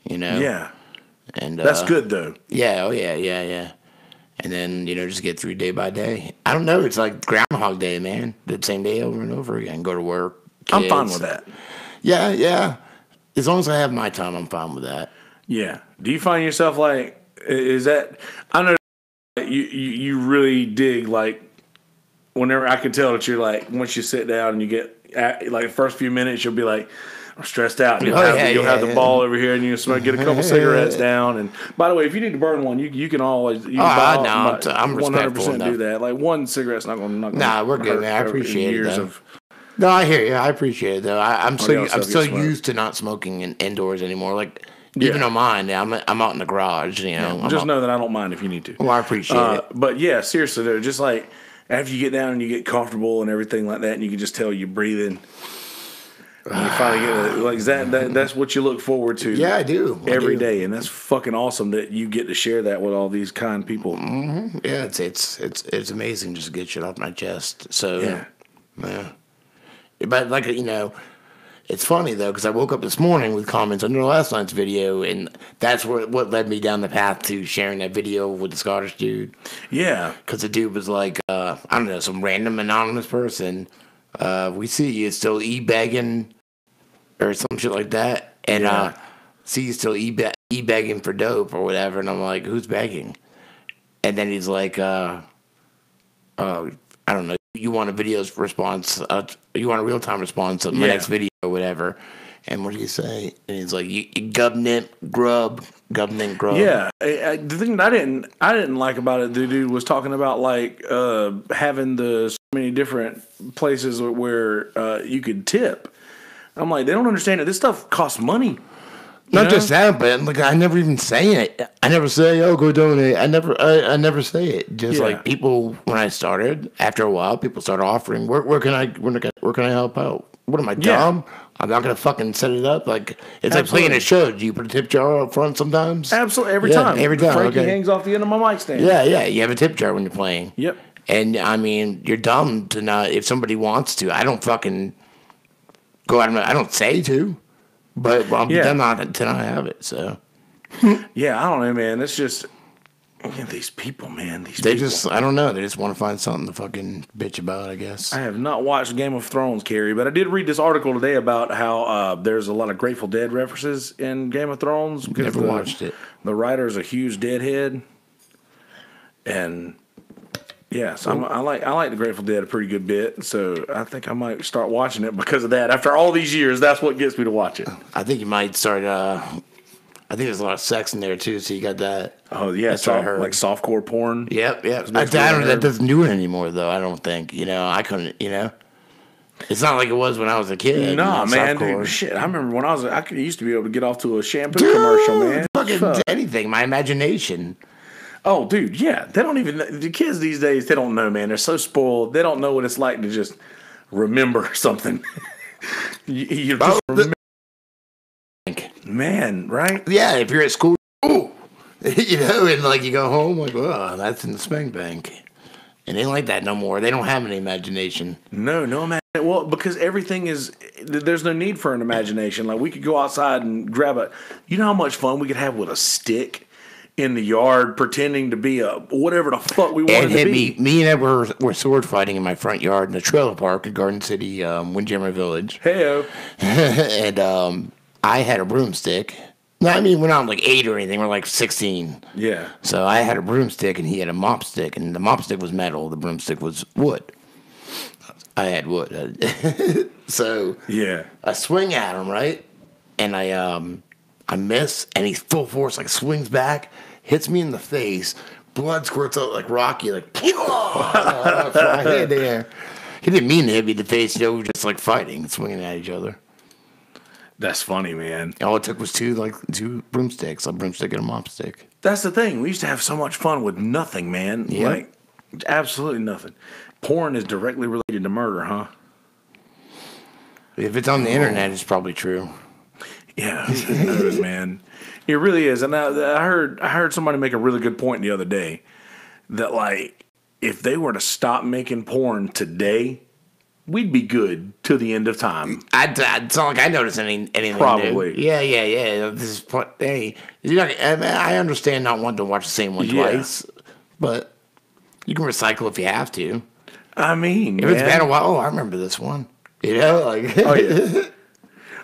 Yeah, and that's good though. Yeah. And then just get through day by day. I don't know. It's like Groundhog Day, man. The same day over and over again. Go to work. Kids. I'm fine with that. Yeah. As long as I have my time, I'm fine with that. Yeah. Do you find yourself like? Is that? I know you really dig like. Whenever I can tell that you're like, once you sit down and you get like the first few minutes, you'll be like, I'm stressed out. And you'll have the ball over here and you get a couple cigarettes down. And by the way, if you need to burn one, you can always. I'm 100% do that. Like one cigarette's not going to. Nah, we're good, man. I appreciate it. No, I hear you. I appreciate it though. I'm so used to not smoking indoors anymore. Like. Yeah. Even though mine, I'm out in the garage. Just know that I don't mind if you need to. Well, I appreciate it. But yeah, seriously though, just like. After you get down and you get comfortable and everything like that, and you can just tell you're breathing, and you finally get like that's what you look forward to. Yeah, I do every day, and that's fucking awesome that you get to share that with all these kind people. Mm-hmm. Yeah, it's amazing just to get shit off my chest. So yeah. But like it's funny though because I woke up this morning with comments under last night's video, and that's what led me down the path to sharing that video with the Scottish dude. Yeah, because the dude was like, I don't know, some random anonymous person. We see you still e-begging or some shit like that, and see you still e-begging for dope or whatever, and I'm like, who's begging? And then he's like, I don't know. You want a video response? You want a real time response to my next video or whatever? And what do you say? And he's like, "You government grub." Yeah, the thing that I didn't like about it, the dude was talking about like having so many different places where you could tip. I'm like, they don't understand that this stuff costs money. Not just that, but like I never even say it. I never say, "Oh, go donate." I never say it. Just like people when I started. After a while, people started offering. Where can I help out? What am I dumb? I'm not gonna fucking set it up. Like it's like playing a show. Do you put a tip jar up front sometimes? Absolutely, every time. Every time. Frankie hangs off the end of my mic stand. Yeah. You have a tip jar when you're playing. Yep. And I mean, you're dumb to not. If somebody wants to, I don't fucking go out. I don't say to. But I'm not until I have it, so. Yeah, I don't know, man. It's just these people, man. I don't know. They just want to find something to fucking bitch about, I guess. I have not watched Game of Thrones, Kerry, but I did read this article today about how there's a lot of Grateful Dead references in Game of Thrones. Never watched it. The writer's a huge Deadhead, and yeah, so I like the Grateful Dead a pretty good bit. So I think I might start watching it because of that. After all these years, that's what gets me to watch it. I think you might start. I think there's a lot of sex in there too. So you got that. Oh yeah, like softcore porn. Yep. That doesn't do it anymore though. I don't think. I couldn't. It's not like it was when I was a kid. No, man, dude, shit. I remember when I used to be able to get off to a shampoo commercial, man. Fucking anything. My imagination. Oh, dude, yeah. They don't even... The kids these days, they don't know, man. They're so spoiled. They don't know what it's like to just remember something. you just remember. Man, right? Yeah, if you're at school, and like you go home, like, oh, that's in the spank bank. And they ain't like that no more. They don't have an imagination. No imagination. Well, because everything is... There's no need for an imagination. Like, we could go outside and grab a... You know how much fun we could have with a stick? In the yard, pretending to be whatever the fuck we wanted to be. Me and Ed were sword fighting in my front yard in the trailer park at Garden City, Windjammer Village. Heyo. And I had a broomstick. No, I mean, we're not like 8 or anything. We're like 16. Yeah. So I had a broomstick and he had a mop stick. And the mop stick was metal. The broomstick was wood. I had wood. So yeah, I swing at him, right? And I miss, and he's full force, like swings back, hits me in the face, blood squirts out like Rocky, like, I hit there. He didn't mean to hit me in the face, we were just like fighting, swinging at each other. That's funny, man. All it took was two broomsticks, a broomstick and a mop stick. That's the thing. We used to have so much fun with nothing, man. Yeah. Like, absolutely nothing. Porn is directly related to murder, huh? If it's on the internet, it's probably true. Yeah, who knows, man? It really is. And I heard somebody make a really good point the other day that, like, if they were to stop making porn today, we'd be good till the end of time. It's not like I noticed anything Probably. new. Yeah. This is hey, I understand not wanting to watch the same one twice, but you can recycle if you have to. I mean, if it's been a while, I remember this one. You know, like oh yeah.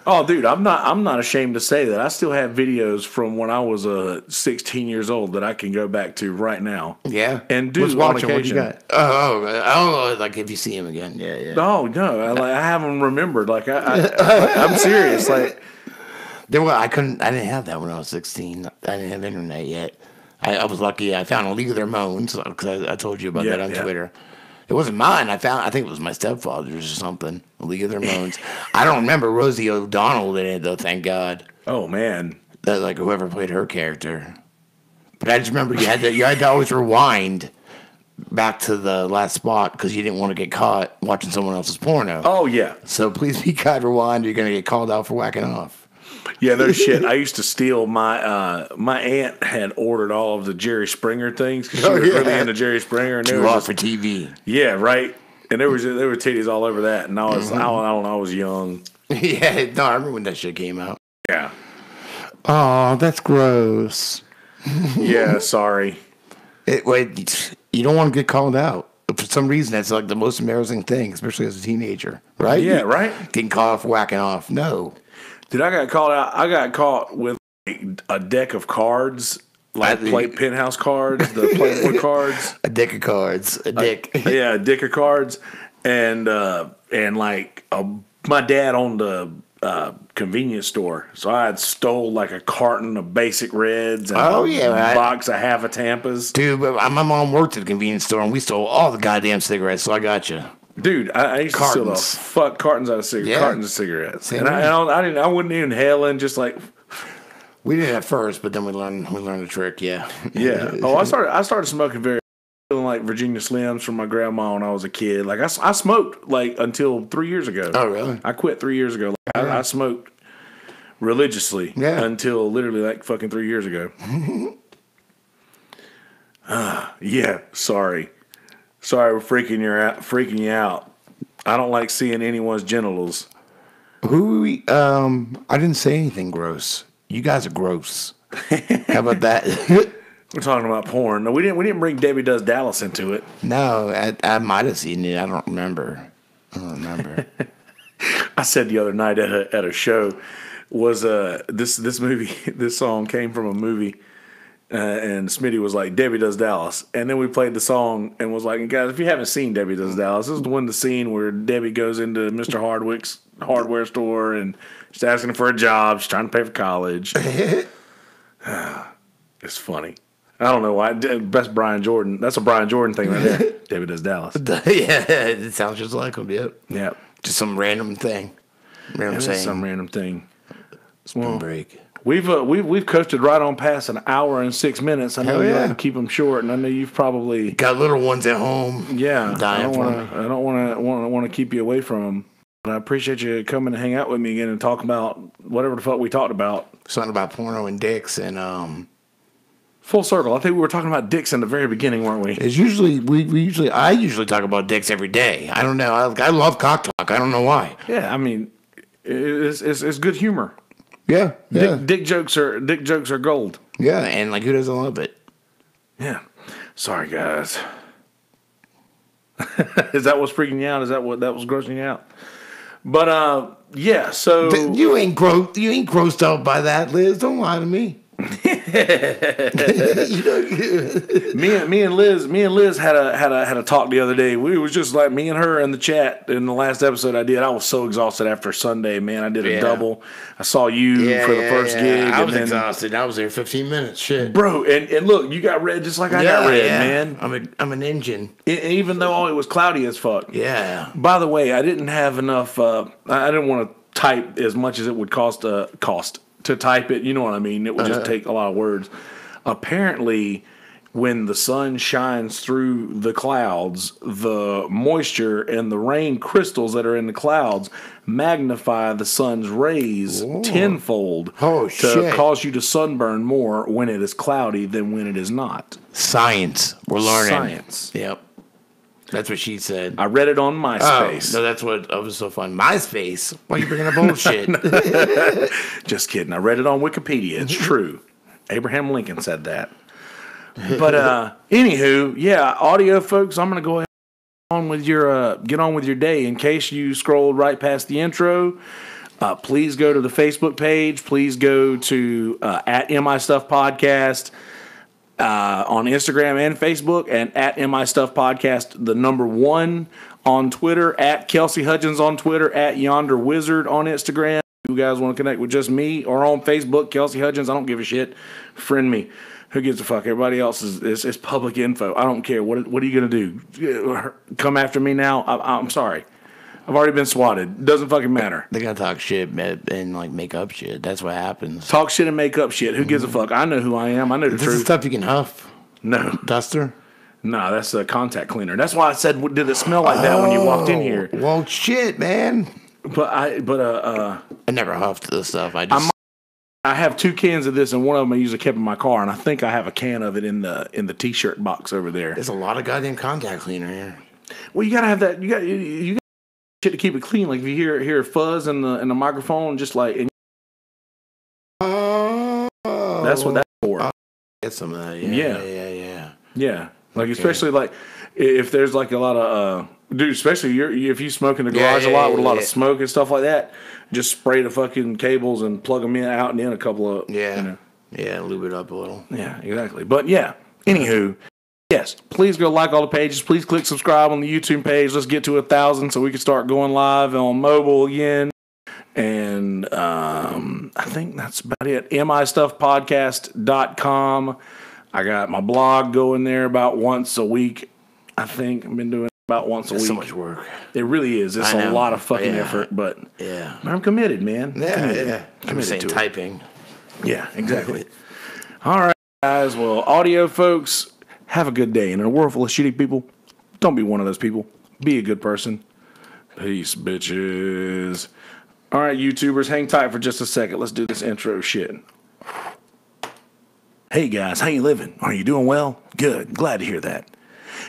Oh, dude, I'm not ashamed to say that I still have videos from when I was 16 years old that I can go back to right now. Yeah, and do on occasion. What you got? Oh, like if you see him again, yeah. Oh no, I haven't remembered. Like I'm serious. Like I didn't have that when I was 16. I didn't have internet yet. I was lucky. I found a League of Their Moans because I told you about that on Twitter. It wasn't mine. I think it was my stepfather's or something. A League of Their Moans. I don't remember Rosie O'Donnell in it though. Thank God. Oh man, that like whoever played her character. But I just remember you had to always rewind back to the last spot because you didn't want to get caught watching someone else's porno. Oh yeah. So please be kind, rewind. Or you're gonna get called out for whacking off. Yeah, no shit. I used to steal my aunt had ordered all of the Jerry Springer things because she was really into Jerry Springer. And too hot for TV. Yeah, right. And there were titties all over that, and I was I don't know, I was young. Yeah, no, I remember when that shit came out. Yeah. Oh, that's gross. Yeah, sorry. Wait, you don't want to get called out. For some reason, that's like the most embarrassing thing, especially as a teenager, right? Yeah, right. Getting caught off whacking off. No. Dude, I got called out. I got caught with a deck of cards, like penthouse cards, the Playboy cards. A deck of cards. A dick. Yeah, a deck of cards. And like my dad owned a convenience store. So I had stole like a carton of Basic Reds and a box of half a Tampas. Dude, but my mom worked at a convenience store and we stole all the goddamn cigarettes, so I got you. Dude, I used to steal the fuck cartons out of cigarettes. Cartons of cigarettes. And I wouldn't even inhale just like. We did it at first, but then we learned the trick. Yeah. Yeah. Oh, I started smoking feeling like Virginia Slims from my grandma when I was a kid. Like I smoked like until 3 years ago. Oh, really? I quit 3 years ago. Like, I smoked religiously until literally like fucking 3 years ago. Yeah. Sorry, we're freaking you out. I don't like seeing anyone's genitals. I didn't say anything gross. You guys are gross. How about that? We're talking about porn. No, we didn't bring Debbie Does Dallas into it. No, I might have seen it. I don't remember. I said the other night at a show was this movie. This song came from a movie. And Smitty was like, Debbie Does Dallas. And then we played the song and was like, guys, if you haven't seen Debbie Does Dallas, this is the scene where Debbie goes into Mr. Hardwick's hardware store and she's asking him for a job. She's trying to pay for college. It's funny. I don't know why. That's Brian Jordan. That's a Brian Jordan thing right there. Debbie Does Dallas. Yeah, it sounds just like him, yep. Yeah. Just some random thing. Some random thing. Spring break. We've coasted right on past an hour and 6 minutes. I know you like to keep them short, and I know you've probably got little ones at home. Yeah, I don't want to keep you away from them. But I appreciate you coming to hang out with me again and talk about whatever the fuck we talked about. Something about porno and dicks and full circle. I think we were talking about dicks in the very beginning, weren't we? It's usually I usually talk about dicks every day. I don't know. I love cock talk. I don't know why. Yeah, I mean, it's good humor. Yeah. Dick jokes are gold. Yeah, and like who doesn't love it? Yeah. Sorry, guys. Is that what's freaking you out? Is that what that was grossing you out? But yeah. So you ain't grossed out by that, Liz. Don't lie to me. me and Liz had a talk the other day. We was just like me and her in the chat in the last episode I did. I was so exhausted after Sunday, man. I did a double. I saw you for the first gig. I was exhausted. I was there 15 minutes. Shit, bro. And look, you got red just like I got red, man. I'm an engine. Even though it was cloudy as fuck. Yeah. By the way, I didn't have enough. I didn't want to type as much as it would cost to type it. You know what I mean? It would just take a lot of words. Apparently, when the sun shines through the clouds, the moisture and the rain crystals that are in the clouds magnify the sun's rays tenfold to cause you to sunburn more when it is cloudy than when it is not. Science. We're learning. Science. Yep. That's what she said. I read it on MySpace. Oh, no, that's what was so fun. MySpace? Why are you bringing up bullshit? Just kidding. I read it on Wikipedia. It's true. Abraham Lincoln said that. But anywho, yeah, audio folks, I'm gonna go ahead and get on with your day. In case you scrolled right past the intro, please go to the Facebook page. Please go to at MI Stuff Podcast on Instagram and Facebook, and at MI Stuff Podcast, the number 1 on Twitter, at Kelsey Hudgens on Twitter, at Yonder Wizard on Instagram. If you guys want to connect with just me, or on Facebook, Kelsey Hudgens, I don't give a shit. Friend me. Who gives a fuck? Everybody else is public info. I don't care. What are you going to do? Come after me now? I'm sorry. I've already been swatted. Doesn't fucking matter. They're going to talk shit and like make up shit. That's what happens. Talk shit and make up shit. Who gives a fuck? I know who I am. I know the truth. This is stuff you can huff. No. Duster? No, that's a contact cleaner. That's why I said, did it smell like that when you walked in here? Well, shit, man. I never huffed this stuff. I have 2 cans of this, and one of them I usually kept in my car, and I think I have a can of it in the T-shirt box over there. There's a lot of goddamn contact cleaner here. Well, you gotta have that. You got shit to keep it clean. Like if you hear fuzz in the microphone, just like that's what that's for. Get some of that. Yeah. Like especially like if there's like a lot of dude, especially if you smoke in the garage a lot with a lot of smoke and stuff like that, just spray the fucking cables and plug them out and in a couple of lube it up a little. Yeah, exactly. But yeah, anywho, yes, please go like all the pages. Please click subscribe on the YouTube page. Let's get to 1,000 so we can start going live on mobile again. And I think that's about it. mistuffpodcast.com. I got my blog going there about once a week. I think I've been doing about once a week. So much work. It really is. It's a lot of fucking effort, but I'm committed, man. Yeah. Committed to typing. Yeah, exactly. All right, guys. Well, audio folks, have a good day. And in a world full of shitty people, don't be one of those people. Be a good person. Peace, bitches. All right, YouTubers, hang tight for just a second. Let's do this intro shit. Hey, guys, how you living? Are you doing well? Good. Glad to hear that.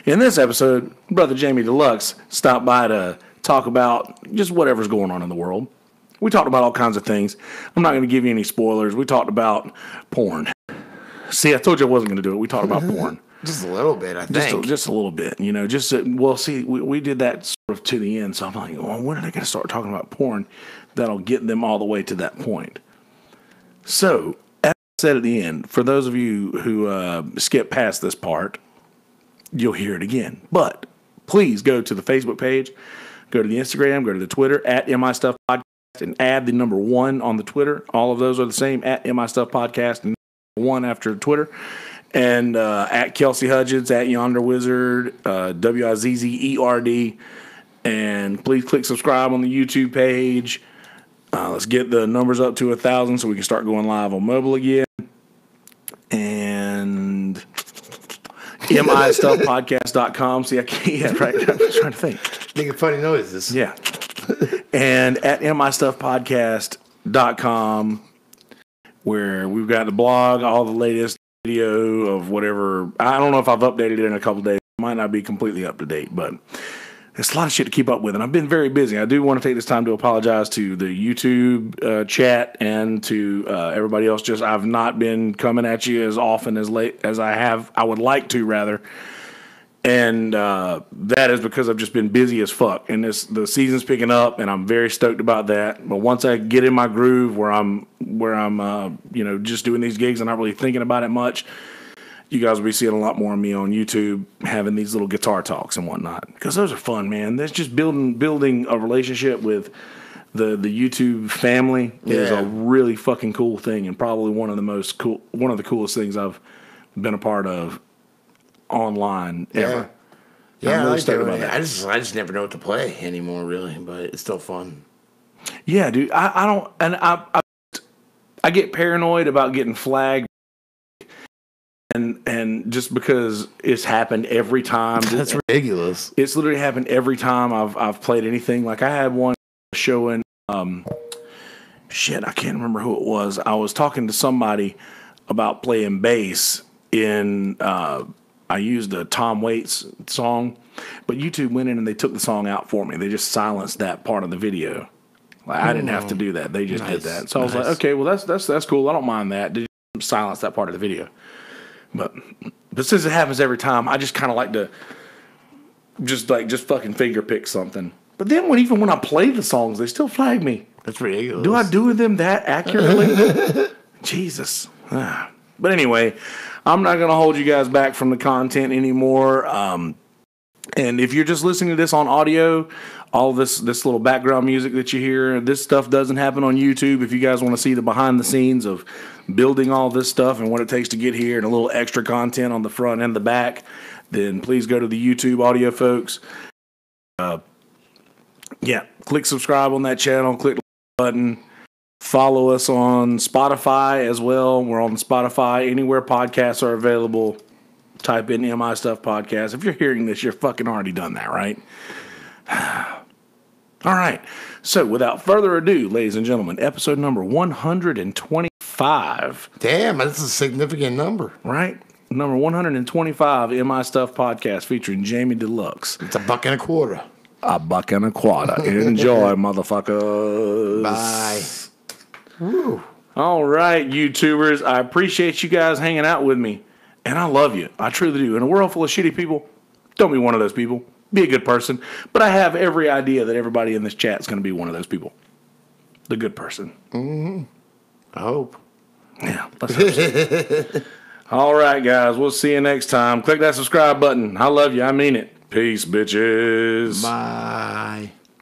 In this episode, Brother Jamie Dlux stopped by to talk about just whatever's going on in the world. We talked about all kinds of things. I'm not going to give you any spoilers. We talked about porn. See, I told you I wasn't going to do it. We talked about porn. Just a little bit, I think. Just a little bit, you know. We did that sort of to the end. So I'm like, well, when are they going to start talking about porn that'll get them all the way to that point? So, as I said at the end, for those of you who skip past this part, you'll hear it again. But please go to the Facebook page, go to the Instagram, go to the Twitter, at MI Stuff Podcast, and add the number 1 on the Twitter. All of those are the same, at MI Stuff Podcast, and 1 after Twitter. And at Kelsey Hudgens, at Yonder Wizard, WIZZERD. And please click subscribe on the YouTube page. Let's get the numbers up to 1,000 so we can start going live on mobile again. And mistuffpodcast.com. See, I can't. Yeah, right. I'm trying to think. Making funny noises. Yeah. And at mistuffpodcast.com, where we've got the blog, all the latest video of whatever. I don't know if I've updated it in a couple of days. It might not be completely up to date, but it's a lot of shit to keep up with, and I've been very busy. I do want to take this time to apologize to the YouTube chat and to everybody else. Just I've not been coming at you as often as late as I would like to, rather. And that is because I've just been busy as fuck. And the season's picking up, and I'm very stoked about that. But once I get in my groove where I'm just doing these gigs and not really thinking about it much, you guys will be seeing a lot more of me on YouTube having these little guitar talks and whatnot. Because those are fun, man. That's just building a relationship with the YouTube family is a really fucking cool thing, and probably one of the coolest things I've been a part of online ever. Yeah, I'm really stoked about that. I just never know what to play anymore, really, but it's still fun. Yeah, dude. I don't, and I get paranoid about getting flagged, and just because it's happened every time. That's ridiculous. It's literally happened every time I've played anything. Like I had one showing, shit, I can't remember who it was. I was talking to somebody about playing bass in, I used a Tom Waits song, but YouTube went in and they took the song out for me. They just silenced that part of the video. Like, I didn't have to do that. They just did that. So I was like, okay, well that's cool. I don't mind that. Did you silence that part of the video? But since it happens every time, I just kind of like to just fucking finger pick something. But then even when I play the songs, they still flag me. That's ridiculous. Do I do them that accurately? Jesus. But anyway, I'm not going to hold you guys back from the content anymore. And if you're just listening to this on audio, all this little background music that you hear, this stuff doesn't happen on YouTube. If you guys want to see the behind the scenes of building all this stuff and what it takes to get here and a little extra content on the front and the back, then please go to the YouTube audio folks. Click subscribe on that channel, click the button. Follow us on Spotify as well. We're on Spotify. Anywhere podcasts are available, type in MI Stuff Podcast. If you're hearing this, you're fucking already done that, right? All right. So without further ado, ladies and gentlemen, episode number 125. Damn, that's a significant number. Right? Number 125, MI Stuff Podcast featuring Jamie Dlux. It's $1.25. $1.25. Enjoy, motherfuckers. Bye. Woo. All right, YouTubers. I appreciate you guys hanging out with me. And I love you. I truly do. In a world full of shitty people, don't be one of those people. Be a good person. But I have every idea that everybody in this chat is going to be one of those people. The good person. Mm-hmm. I hope. Yeah. Let's hope so. All right, guys. We'll see you next time. Click that subscribe button. I love you. I mean it. Peace, bitches. Bye.